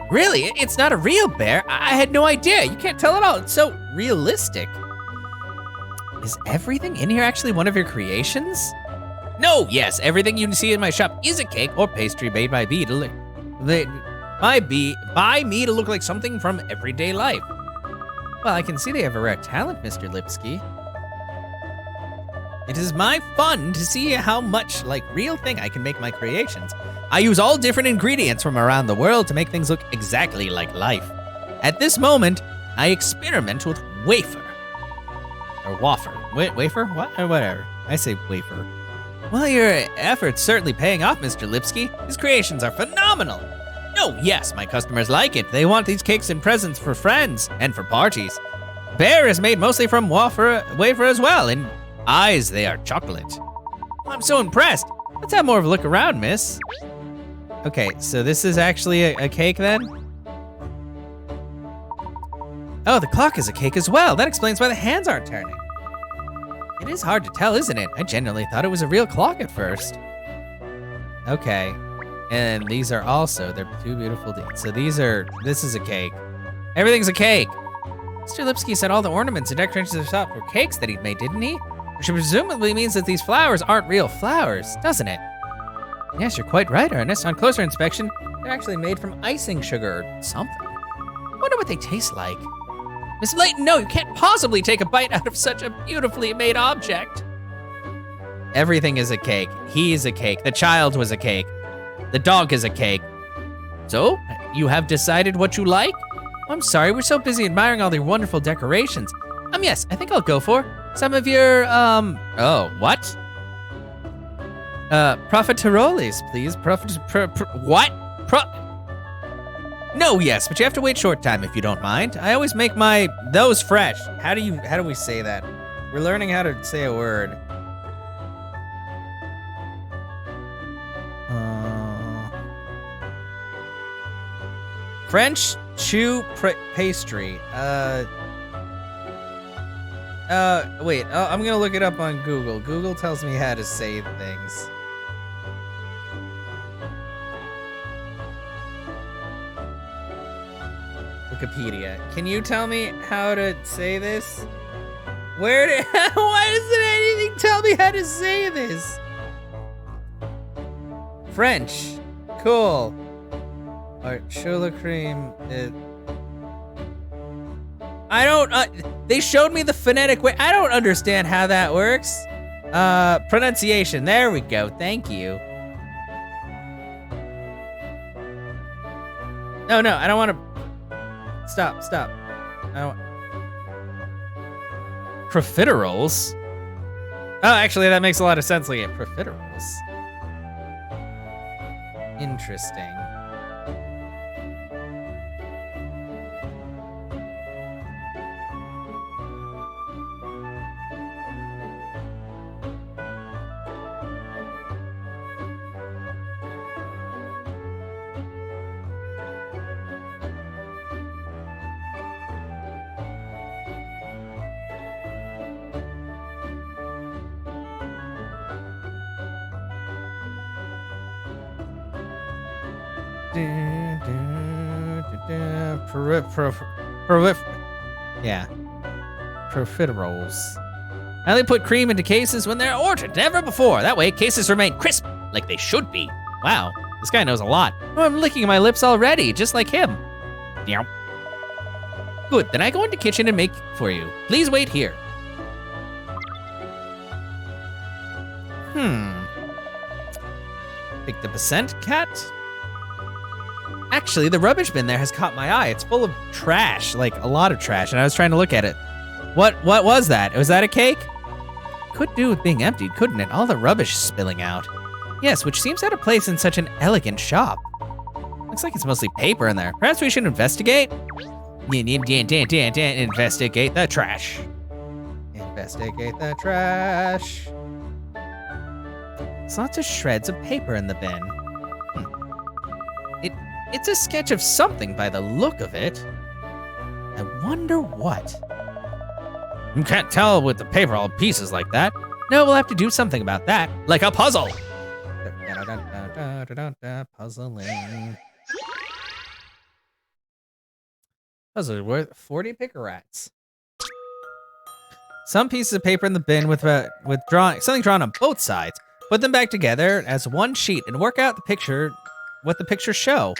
Really? It's not a real bear? I had no idea. You can't tell at all. It's so realistic. Is everything in here actually one of your creations? No, yes, everything you see in my shop is a cake or pastry made by me to look like something from everyday life. Well, I can see they have a rare talent, Mr. Lipsky. It is my fun to see how much like real thing I can make my creations. I use all different ingredients from around the world to make things look exactly like life. At this moment, I experiment with wafer. Or wafer. Wafer? What? Or whatever. I say wafer. Well, your effort's certainly paying off, Mr. Lipsky. His creations are phenomenal. Oh, yes, my customers like it. They want these cakes and presents for friends and for parties. Pear is made mostly from wafer as well, and eyes, they are chocolate. I'm so impressed. Let's have more of a look around, miss. Okay, so this is actually a cake then? Oh, the clock is a cake as well. That explains why the hands aren't turning. It is hard to tell, isn't it? I genuinely thought it was a real clock at first. Okay, and these are also, they're two beautiful deeds. So this is a cake. Everything's a cake. Mr. Lipsky said all the ornaments and decorations of the shop were cakes that he'd made, didn't he? Which presumably means that these flowers aren't real flowers, doesn't it? Yes, you're quite right, Ernest. On closer inspection, they're actually made from icing sugar or something. I wonder what they taste like. Miss Layton, no, you can't possibly take a bite out of such a beautifully made object. Everything is a cake. He is a cake. The child was a cake. The dog is a cake. So, you have decided what you like? I'm sorry, we're so busy admiring all the wonderful decorations. Yes, I think I'll go for some of your, oh, what? Profiteroles, please. What? No, yes, but you have to wait short time if you don't mind. I always make those fresh. How do we say that? We're learning how to say a word. French choux pastry. Wait, I'm gonna look it up on Google. Google tells me how to say things. Wikipedia. Can you tell me how to say this? Why doesn't anything tell me how to say this? French. Cool. Alright, choux cream. I don't, they showed me the phonetic way. I don't understand how that works. Pronunciation. There we go. Thank you. No, I don't want to. Stop. I don't. Profiteroles? Oh, actually, that makes a lot of sense. Like, profiteroles. Interesting. Yeah. Profiteroles. I only put cream into cases when they're ordered, never before. That way, cases remain crisp, like they should be. Wow, this guy knows a lot. Oh, I'm licking my lips already, just like him. Meow. Good, then I go into the kitchen and make for you. Please wait here. Pick the percent cat? Actually, the rubbish bin there has caught my eye. It's full of trash, like a lot of trash, and I was trying to look at it. What was that? Was that a cake? Could do with being emptied, couldn't it? All the rubbish spilling out. Yes, which seems out of place in such an elegant shop. Looks like it's mostly paper in there. Perhaps we should investigate? Investigate the trash. Investigate the trash. There's lots of shreds of paper in the bin. It's a sketch of something by the look of it. I wonder what. You can't tell with the paper all pieces like that. No, we'll have to do something about that. Like a puzzle. Puzzling. Puzzle worth 40 picarats. Some pieces of paper in the bin with something drawn on both sides. Put them back together as one sheet and work out what the pictures show.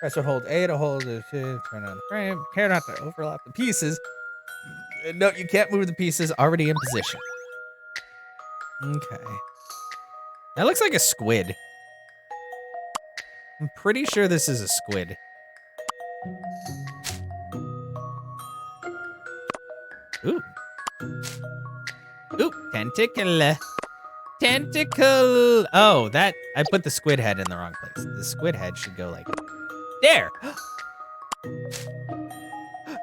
Press or hold A to hold the turn on the frame. Care not to overlap the pieces. No, you can't move the pieces already in position. Okay. That looks like a squid. I'm pretty sure this is a squid. Ooh. Ooh, tentacle. Tentacle. Oh, I put the squid head in the wrong place. The squid head should go like there.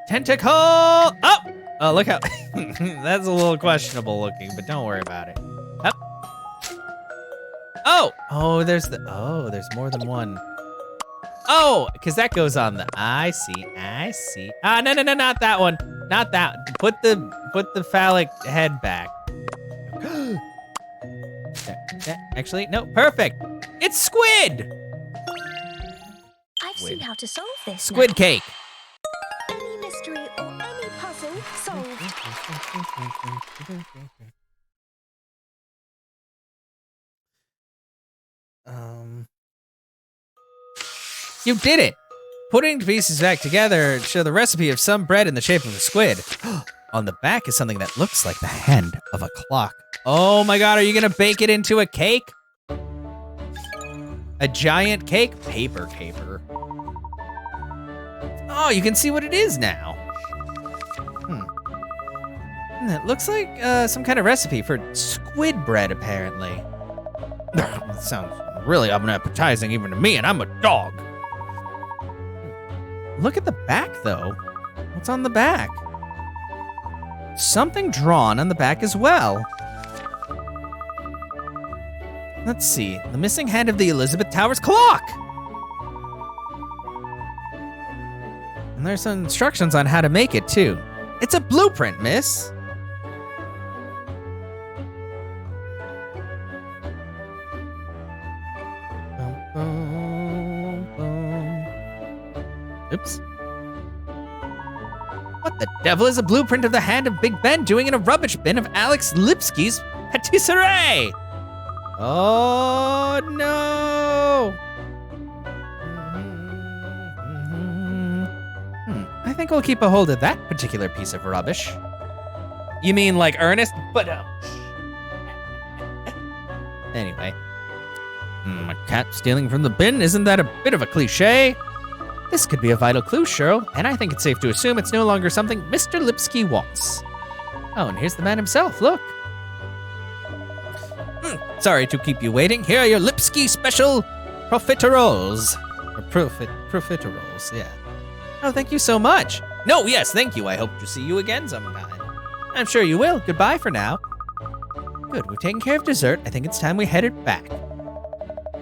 Tentacle. Oh, Oh, look how that's a little questionable looking, but don't worry about it. Up. Oh, there's more than one. Oh, because that goes on the. I see. Ah, no, not that one. Not that. Put the phallic head back. Actually, no, perfect. It's squid. I've seen how to solve this. Squid now. cake. Any mystery or any puzzle solved. You did it. Putting the pieces back together show the recipe of some bread in the shape of a squid. On the back is something that looks like the hand of a clock. Oh my God, are you gonna bake it into a cake? A giant cake? Paper caper. Oh, you can see what it is now. It looks like some kind of recipe for squid bread, apparently. That sounds really unappetizing even to me, and I'm a dog. Look at the back, though. What's on the back? Something drawn on the back as well. Let's see. The missing hand of the Elizabeth Towers clock. And there's some instructions on how to make it, too. It's a blueprint, miss. Oops. What the devil is a blueprint of the hand of Big Ben doing in a rubbish bin of Alex Lipsky's patisserie? Oh, no. I think we'll keep a hold of that particular piece of rubbish. You mean like Ernest? But, anyway. A cat stealing from the bin, isn't that a bit of a cliche? This could be a vital clue, Cheryl, and I think it's safe to assume it's no longer something Mr. Lipsky wants. Oh, and here's the man himself, look. Sorry to keep you waiting. Here are your Lipsky special profiteroles. Profiteroles, yeah. Oh, thank you so much. No, yes, thank you. I hope to see you again sometime. I'm sure you will. Goodbye for now. Good, we've taken care of dessert. I think it's time we headed back.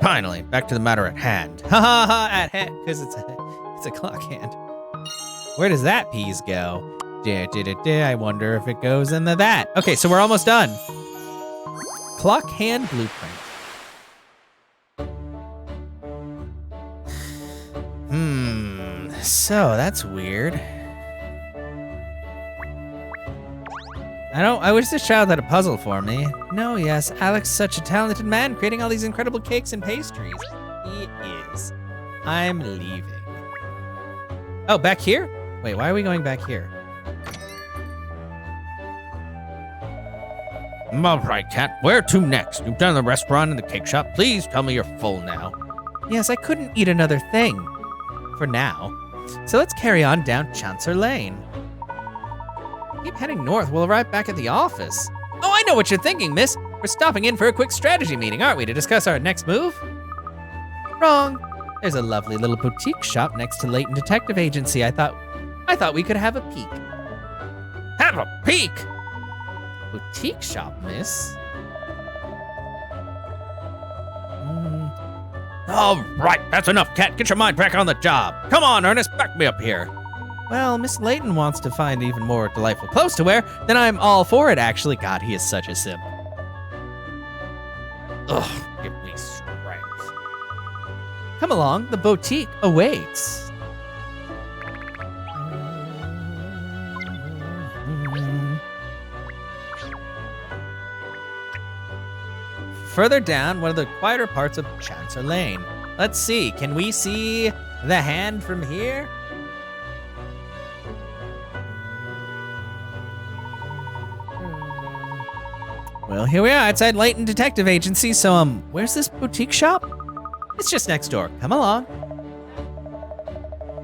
Finally, back to the matter at hand. Ha ha ha, at hand, because it's a clock hand. Where does that piece go? I wonder if it goes into that. Okay, so we're almost done. Clock hand blueprint. So that's weird. I wish this child had a puzzle for me. No, yes, Alex is such a talented man creating all these incredible cakes and pastries. He is. I'm leaving. Oh, back here? Wait, why are we going back here? All right, Cat, where to next? You've done the restaurant and the cake shop. Please tell me you're full now. Yes, I couldn't eat another thing. For now. So let's carry on down Chancellor Lane. Keep heading north. We'll arrive back at the office. Oh, I know what you're thinking, miss. We're stopping in for a quick strategy meeting, aren't we, to discuss our next move? Wrong. There's a lovely little boutique shop next to Layton Detective Agency. I thought we could have a peek. Have a peek? Boutique shop, miss? All right, that's enough, Cat. Get your mind back on the job. Come on, Ernest, back me up here. Well, Miss Layton wants to find even more delightful clothes to wear, then I'm all for it, actually. God, he is such a simp. Ugh, give me strength. Come along, the boutique awaits. Further down, one of the quieter parts of Chancellor Lane. Let's see, can we see the hand from here? Well, here we are outside Layton Detective Agency, so, where's this boutique shop? It's just next door. Come along.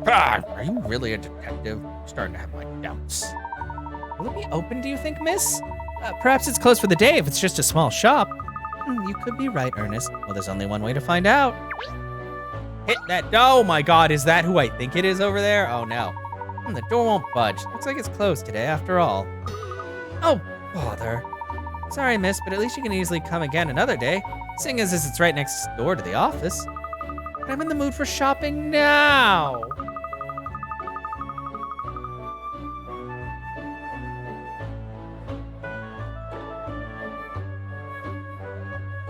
Are you really a detective? I'm starting to have my doubts. Will it be open, do you think, miss? Perhaps it's closed for the day if it's just a small shop. You could be right, Ernest. Well, there's only one way to find out. Hit that. Oh my God, is that who I think it is over there? Oh no. The door won't budge. Looks like it's closed today after all. Oh, bother. Sorry, miss, but at least you can easily come again another day, seeing as it's right next door to the office. But I'm in the mood for shopping now.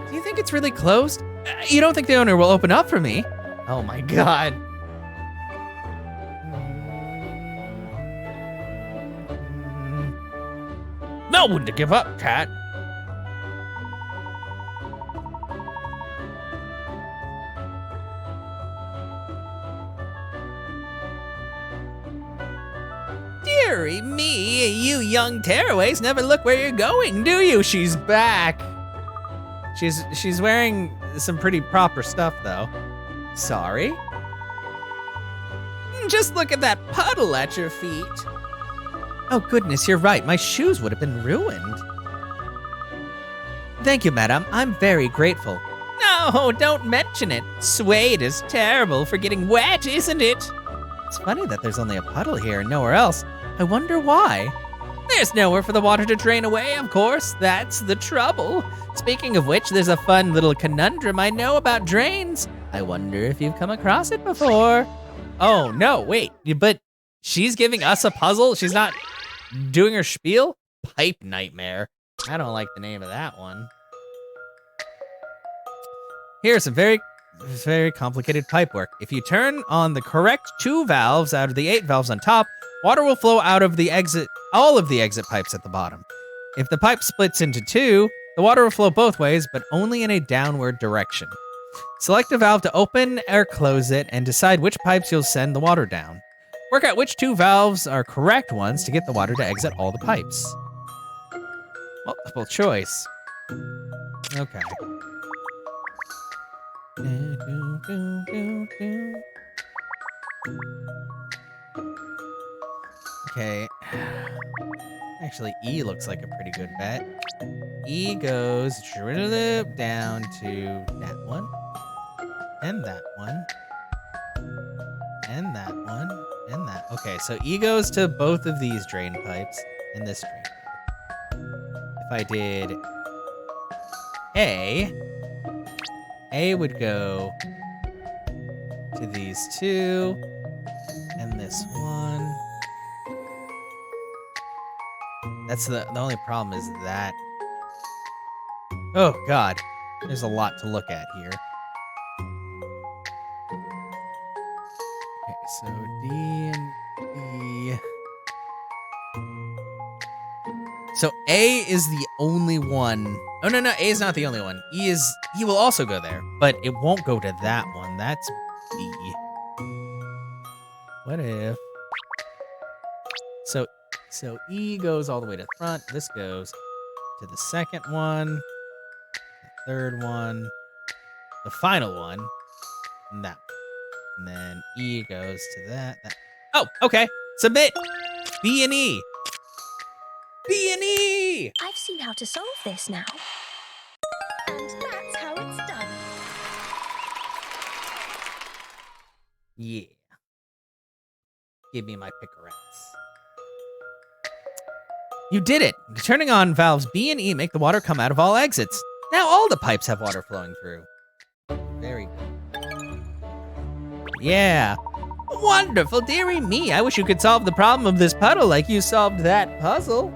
Do you think it's really closed? You don't think the owner will open up for me? Oh my god. No one to give up, cat. Dearie me, you young tearaways never look where you're going, do you? She's back. She's wearing some pretty proper stuff, though. Sorry? Just look at that puddle at your feet. Oh, goodness, you're right. My shoes would have been ruined. Thank you, madam. I'm very grateful. No, don't mention it. Suede is terrible for getting wet, isn't it? It's funny that there's only a puddle here and nowhere else. I wonder why. There's nowhere for the water to drain away, of course. That's the trouble. Speaking of which, there's a fun little conundrum I know about drains. I wonder if you've come across it before. Oh, no, wait. But she's giving us a puzzle? She's not doing her spiel? Pipe nightmare. I don't like the name of that one. Here's some very complicated pipe work. If you turn on the correct 2 valves out of the 8 valves on top, water will flow out of all of the exit pipes at the bottom. If the pipe splits into 2, the water will flow both ways, but only in a downward direction. Select a valve to open or close it, and decide which pipes you'll send the water down. Work out which 2 valves are correct ones to get the water to exit all the pipes. Multiple choice. Okay. Okay. Actually, E looks like a pretty good bet. E goes down to that one. And that one. And that one. And that. Okay, so E goes to both of these drain pipes and this drain pipe. If I did A would go to these 2 and this one. That's the only problem is that. Oh god, there's a lot to look at here. Okay, so D and E. So A is the only one. Oh no, A is not the only one. E will also go there, but it won't go to that one. That's B. What if? So E goes all the way to the front. This goes to the second one, the third one, the final one, and that one. And then E goes to that. Oh, okay. Submit. B and E. B and E! I've seen how to solve this now. And that's how it's done. Yeah. Give me my picarettes. You did it! Turning on valves B and E make the water come out of all exits. Now all the pipes have water flowing through. Very good. Yeah. Wonderful, dearie me. I wish you could solve the problem of this puddle like you solved that puzzle.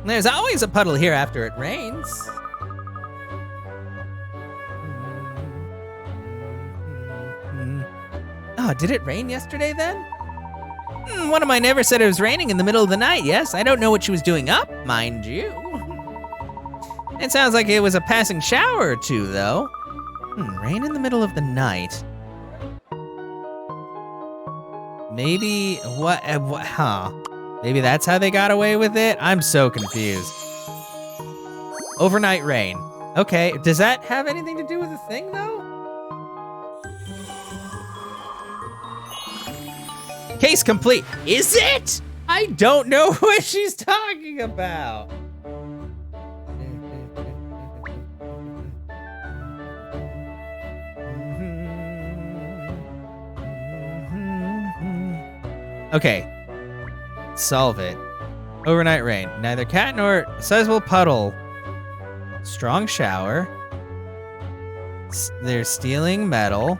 There's always a puddle here after it rains. Oh, did it rain yesterday then? One of my never said it was raining in the middle of the night, yes. I don't know what she was doing up, mind you. It sounds like it was a passing shower or 2, though. Rain in the middle of the night. Maybe, Maybe that's how they got away with it? I'm so confused. Overnight rain. Okay, does that have anything to do with the thing, though? Case complete. Is it? I don't know what she's talking about. Okay. Solve it. Overnight rain. Neither cat nor sizable puddle. Strong shower. They're stealing metal.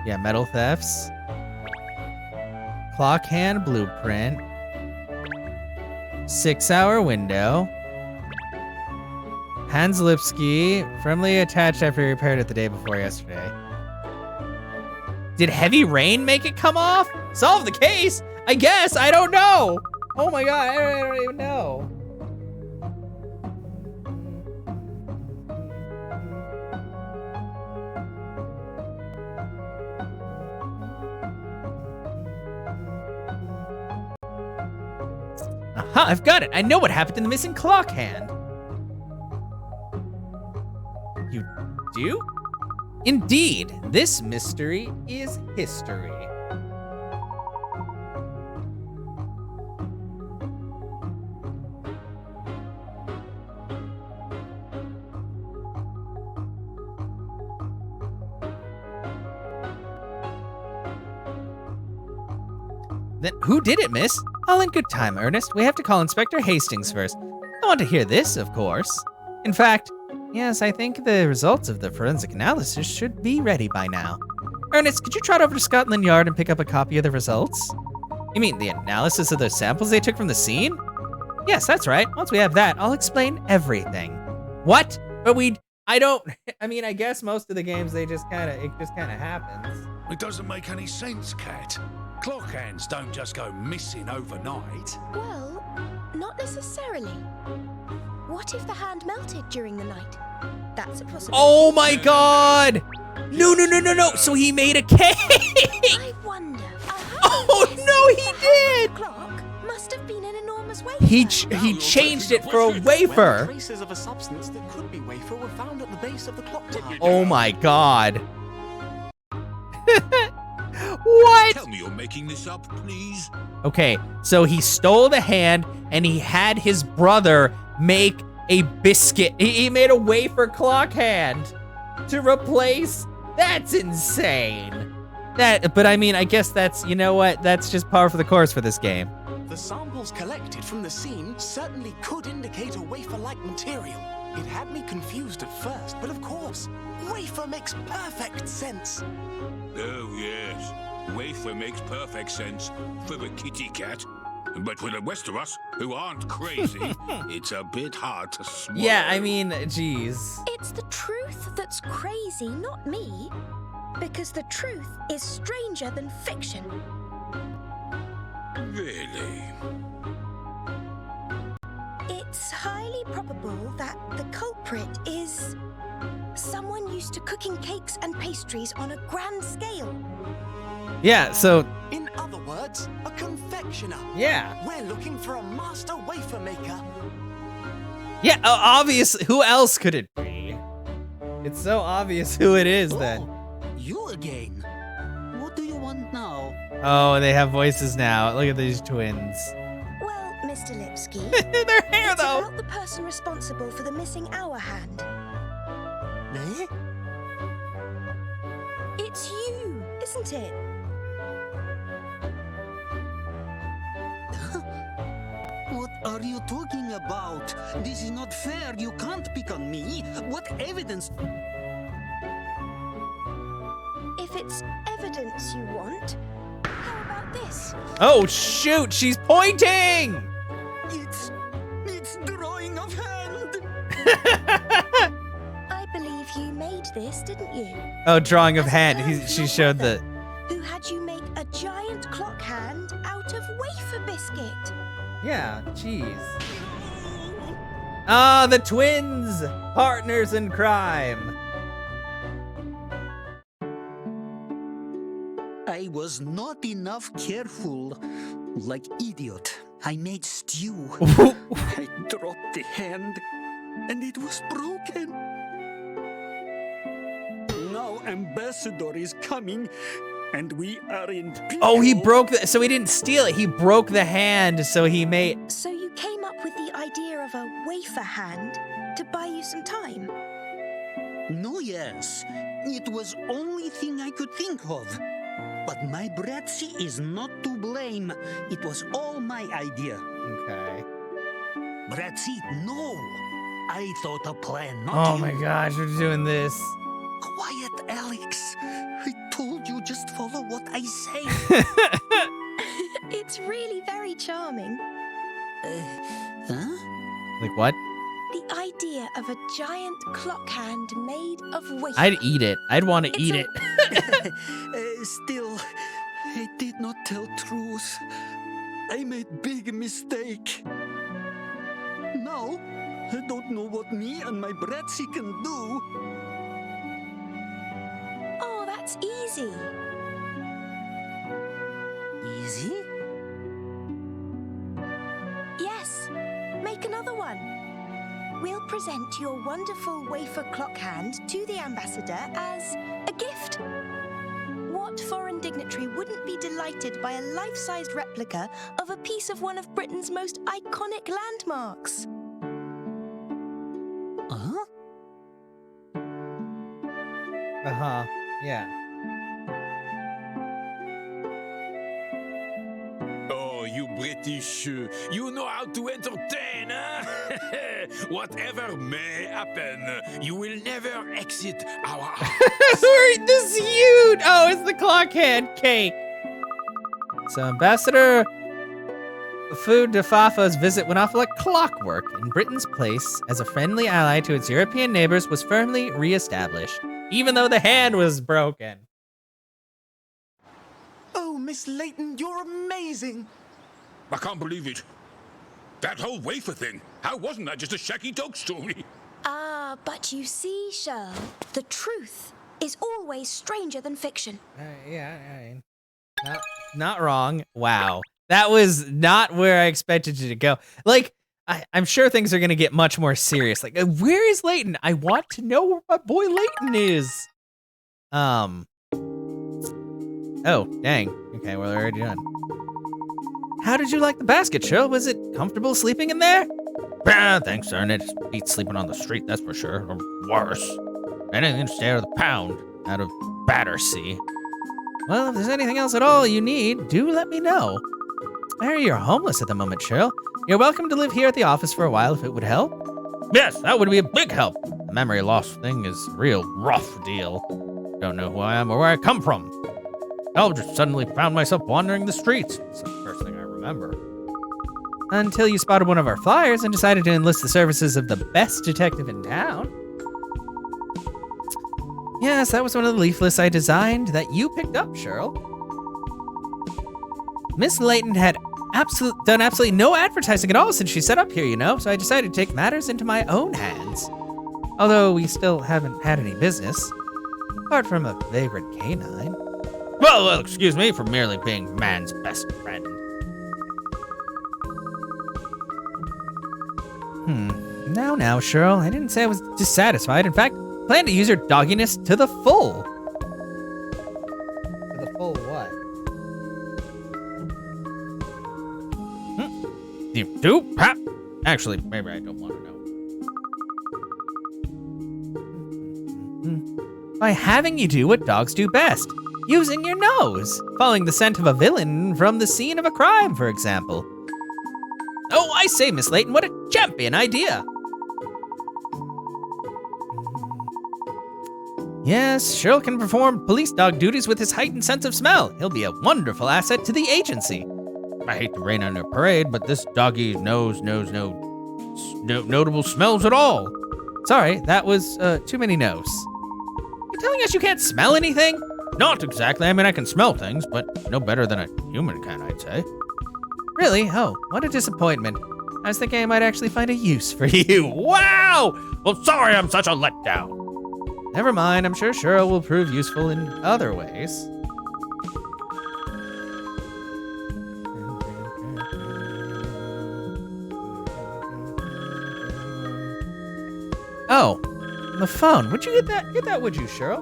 Yeah, metal thefts. Clock hand blueprint. 6-hour window. Hans Lipsky, firmly attached after he repaired it the day before yesterday. Did heavy rain make it come off? Solve the case? I guess. I don't know. Oh my god, I don't even know. Aha, I've got it. I know what happened to the missing clock hand. You do? Indeed, this mystery is history. Then who did it, miss? All in good time, Ernest. We have to call Inspector Hastings first. I want to hear this, of course. In fact, yes, I think the results of the forensic analysis should be ready by now. Ernest, could you trot over to Scotland Yard and pick up a copy of the results? You mean the analysis of the samples they took from the scene? Yes, that's right. Once we have that, I'll explain everything. What? But I guess most of the games, it just kind of happens. It doesn't make any sense, Cat. Clock hands don't just go missing overnight. Well, not necessarily. What if the hand melted during the night? That's a possibility. Oh my god! No. So he made a cake! I wonder. Oh no, he did! The clock must have been an enormous wafer. He changed it for a wafer. Traces of a substance that could be wafer were found at the base of the clock tower. Oh my god. What? Tell me you're making this up, please. Okay, so he stole the hand and he had his brother make a biscuit. He made a wafer clock hand to replace. That's insane. But I mean, I guess that's, you know what? That's just par for the course for this game. The samples collected from the scene certainly could indicate a wafer-like material. It had me confused at first, but of course, wafer makes perfect sense. Oh, yes. Wafer makes perfect sense for the kitty cat. But for the rest of us, who aren't crazy, it's a bit hard to swallow. Yeah, I mean, geez. It's the truth that's crazy, not me. Because the truth is stranger than fiction. Really? It's highly probable that the culprit is someone used to cooking cakes and pastries on a grand scale. Yeah, so, In other words, a confectioner. yeah. We're looking for a master wafer maker. Yeah, obviously, who else could it be? It's so obvious who it is then. Oh, you again. What do you want now? Oh, they have voices now. Look at these twins. Well, Mr. Lipsky, Their hair, it's though. about the person responsible for the missing hour hand. Eh? It's you, isn't it? What are you talking about? This is not fair. You can't pick on me. What evidence? If it's evidence you want, how about this? Oh, shoot, she's pointing! It's drawing of hand. I believe you made this, didn't you? Oh, drawing of As hand. well as She your showed brother, the... who had you make a giant clock hand out of wafer biscuit. Yeah, jeez. Ah, the twins! Partners in crime. I was not enough careful. Like idiot. I made stew. I dropped the hand, and it was broken. Now Ambassador is coming, and we are in pickle. Oh, he broke the... So he didn't steal it. He broke the hand, so he made... So you came up with the idea of a wafer hand to buy you some time? No, yes. It was only thing I could think of. But my Bratzy is not to blame. It was all my idea. Okay. Bratzy, no. I thought a plan, not Oh you. my gosh, we're doing this. Quiet, Alex. I told you just follow what I say. It's really very charming. Huh? Like what? The idea of a giant clock hand made of wafers. I'd eat it. I'd want to It's eat a- it. Still, I did not tell truth. I made big mistake. Now, I don't know what me and my Bratzy can do. Oh, that's easy. Easy? Yes, make another one. We'll present your wonderful wafer clock hand to the ambassador as a gift. What foreign dignitary wouldn't be delighted by a life-sized replica of a piece of one of Britain's most iconic landmarks? Huh? Uh-huh. Yeah. Oh, you British, you know how to entertain, huh? Whatever may happen, you will never exit our house. This is huge. Oh, it's the clock hand cake. So Ambassador Food de Fafa's visit went off like clockwork, and Britain's place as a friendly ally to its European neighbors was firmly re-established, even though the hand was broken. Oh, Miss Layton, you're amazing. I can't believe it. That whole wafer thing, how wasn't that just a shaky dog story? Ah, but you see, Shirl, the truth is always stranger than fiction. Yeah, I mean, not wrong. Wow. That was not where I expected you to go. Like, I'm sure things are going to get much more serious. Like, where is Layton? I want to know where my boy Layton is. Oh, dang. Okay, well, we're already done. How did you like the basket, Shirl? Was it comfortable sleeping in there? Thanks, sir. And it beats sleeping on the street, that's for sure. Or worse. Anything to stay out of the pound, out of Battersea. Well, if there's anything else at all you need, do let me know. I hear you're homeless at the moment, Cheryl. You're welcome to live here at the office for a while if it would help. Yes, that would be a big help. The memory loss thing is a real rough deal. Don't know who I am or where I come from. I just suddenly found myself wandering the streets. It's the first thing I remember. Until you spotted one of our flyers and decided to enlist the services of the best detective in town. Yes, that was one of the leaflets I designed that you picked up, Cheryl. Miss Layton had done absolutely no advertising at all since she set up here, you know, so I decided to take matters into my own hands. Although we still haven't had any business, apart from a favorite canine. Well, excuse me for merely being man's best friend. Now, Cheryl, I didn't say I was dissatisfied. In fact, I plan to use your dogginess to the full. To the full what? You do? Actually, maybe I don't want to know. By having you do what dogs do best, using your nose, following the scent of a villain from the scene of a crime, for example. Oh, I say, Miss Layton, what a champion idea! Yes, Cheryl can perform police dog duties with his heightened sense of smell. He'll be a wonderful asset to the agency. I hate to rain on your parade, but this doggy knows no notable smells at all. Sorry, that was too many no's. You telling us you can't smell anything? Not exactly. I mean, I can smell things, but no better than a human can, I'd say. Really? Oh, what a disappointment. I was thinking I might actually find a use for you. Wow! Well, sorry I'm such a letdown. Never mind, I'm sure Cheryl will prove useful in other ways. Oh, the phone. Would you get that? Get that, would you, Cheryl?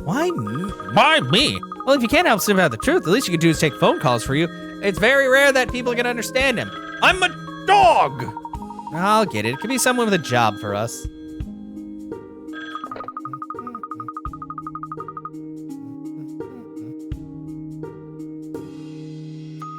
Why me? Why me? Well, if you can't help sniff out the truth, the least you could do is take phone calls for you. It's very rare that people can understand him. I'm a dog! I'll get it. It could be someone with a job for us.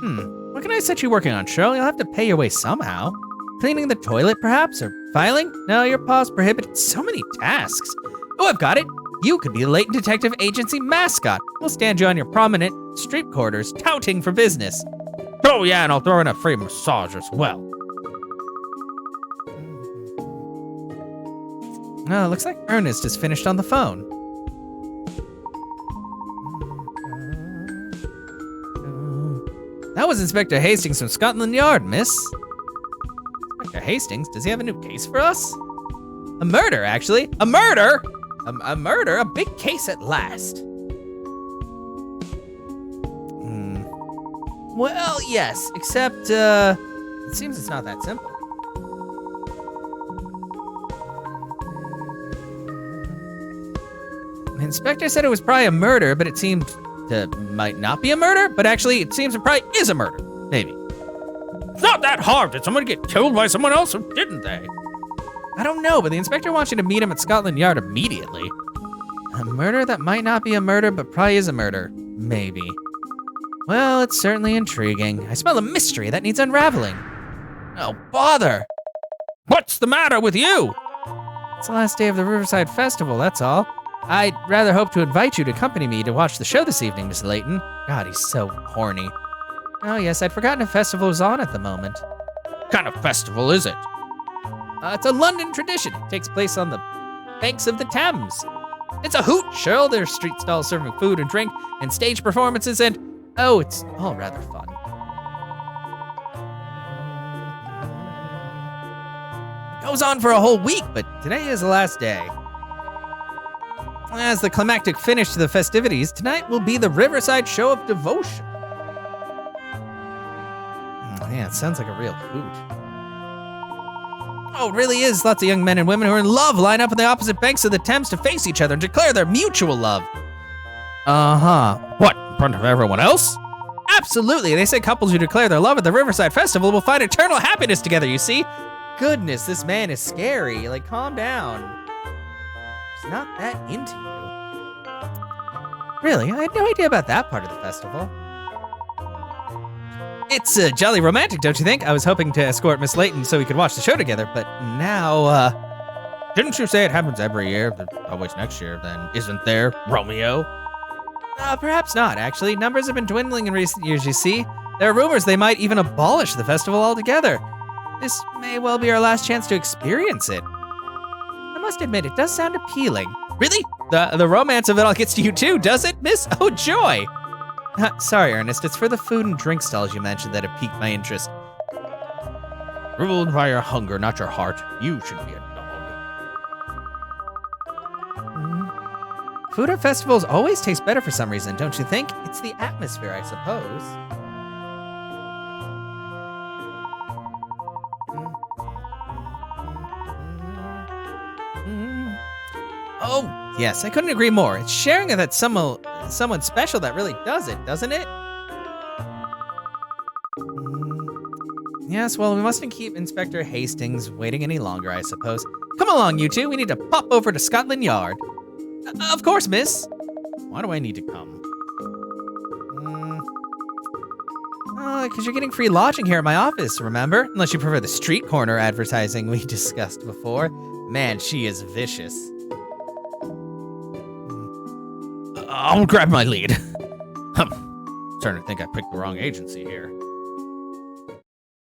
What can I set you working on, Cheryl? You'll have to pay your way somehow. Cleaning the toilet, perhaps? Or filing? No, your paws prohibit so many tasks. Oh, I've got it. You could be the Layton Detective Agency mascot. We'll stand you on your prominent street corners, touting for business. Oh, yeah, and I'll throw in a free massage as well. Oh, looks like Ernest is finished on the phone. That was Inspector Hastings from Scotland Yard, miss. Inspector Hastings? Does he have a new case for us? A murder, actually. A murder? A murder? A big case at last. Well, yes, except, it seems it's not that simple. The inspector said it was probably a murder, but it seemed to might not be a murder, but actually it seems it probably is a murder, maybe. It's not that hard. Did someone get killed by someone else, or didn't they? I don't know, but the inspector wants you to meet him at Scotland Yard immediately. A murder that might not be a murder, but probably is a murder, maybe. Well, it's certainly intriguing. I smell a mystery that needs unraveling. Oh, bother! What's the matter with you? It's the last day of the Riverside Festival, that's all. I'd rather hope to invite you to accompany me to watch the show this evening, Miss Layton. God, he's so horny. Oh yes, I'd forgotten a festival was on at the moment. What kind of festival is it? It's a London tradition. It takes place on the banks of the Thames. It's a hoot, Cheryl. There's street stalls serving food and drink, and stage performances, and oh, it's all rather fun. It goes on for a whole week, but today is the last day. As the climactic finish to the festivities, tonight will be the Riverside Show of Devotion. Yeah, it sounds like a real hoot. Oh, it really is. Lots of young men and women who are in love line up on the opposite banks of the Thames to face each other and declare their mutual love. Uh-huh. What, in front of everyone else? Absolutely. They say couples who declare their love at the Riverside Festival will find eternal happiness together, you see? Goodness, this man is scary. Like, calm down. He's not that into you. Really? I had no idea about that part of the festival. It's jolly romantic, don't you think? I was hoping to escort Miss Layton so we could watch the show together, but now, didn't you say it happens every year? There's always next year, then. Isn't there, Romeo? Perhaps not, actually. Numbers have been dwindling in recent years, you see. There are rumors they might even abolish the festival altogether. This may well be our last chance to experience it. I must admit, it does sound appealing. Really? The romance of it all gets to you too, does it, miss? Oh, joy! Sorry, Ernest, it's for the food and drink stalls you mentioned that have piqued my interest. Ruled by your hunger, not your heart. You should be a dog. Food at festivals always tastes better for some reason, don't you think? It's the atmosphere, I suppose. Oh, yes, I couldn't agree more. It's sharing that someone special that really does it, doesn't it? Yes, well, we mustn't keep Inspector Hastings waiting any longer, I suppose. Come along, you two. We need to pop over to Scotland Yard. Of course, miss. Why do I need to come? Because you're getting free lodging here at my office, remember? Unless you prefer the street corner advertising we discussed before. Man, she is vicious. I'll grab my lead. Starting to think I picked the wrong agency here.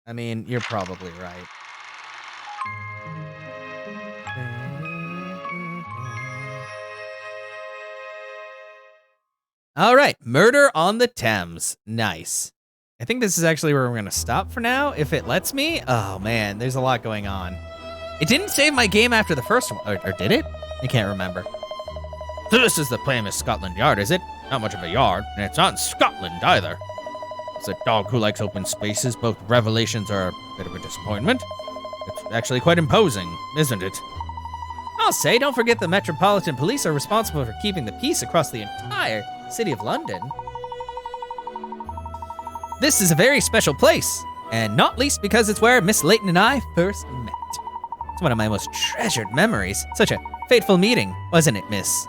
I mean, you're probably right. All right, Murder on the Thames. Nice. I think this is actually where we're going to stop for now, if it lets me. Oh, man, there's a lot going on. It didn't save my game after the first one, or did it? I can't remember. So this is the famous Scotland Yard, is it? Not much of a yard, and it's not in Scotland either. It's a dog who likes open spaces. Both revelations are a bit of a disappointment. It's actually quite imposing, isn't it? I'll say, don't forget the Metropolitan Police are responsible for keeping the peace across the entire city of London. This is a very special place, and not least because it's where Miss Layton and I first met. It's one of my most treasured memories. Such a fateful meeting, wasn't it, miss?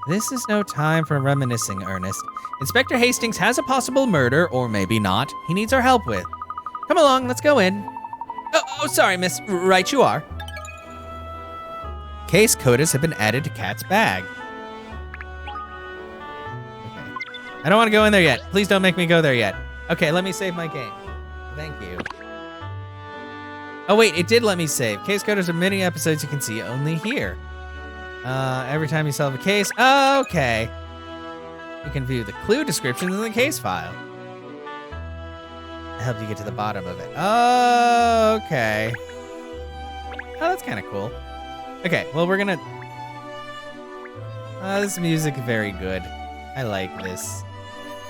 This is no time for reminiscing, Ernest. Inspector Hastings has a possible murder, or maybe not, he needs our help with. Come along, let's go in. Oh, sorry, miss. Right you are. Case coders have been added to Kat's bag. Okay. I don't want to go in there yet. Please don't make me go there yet. Okay, let me save my game. Thank you. Oh, wait, it did let me save. Case coders are mini episodes you can see only here. Every time you solve a case. Oh, okay. You can view the clue descriptions in the case file. It helped you get to the bottom of it. Oh, okay. Oh, that's kind of cool. Okay, well, we're gonna... this music is very good. I like this.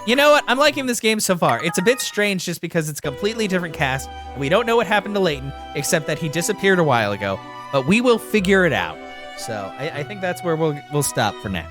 You know what? I'm liking this game so far. It's a bit strange just because it's a completely different cast. And we don't know what happened to Layton, except that he disappeared a while ago. But we will figure it out. So I think that's where we'll stop for now.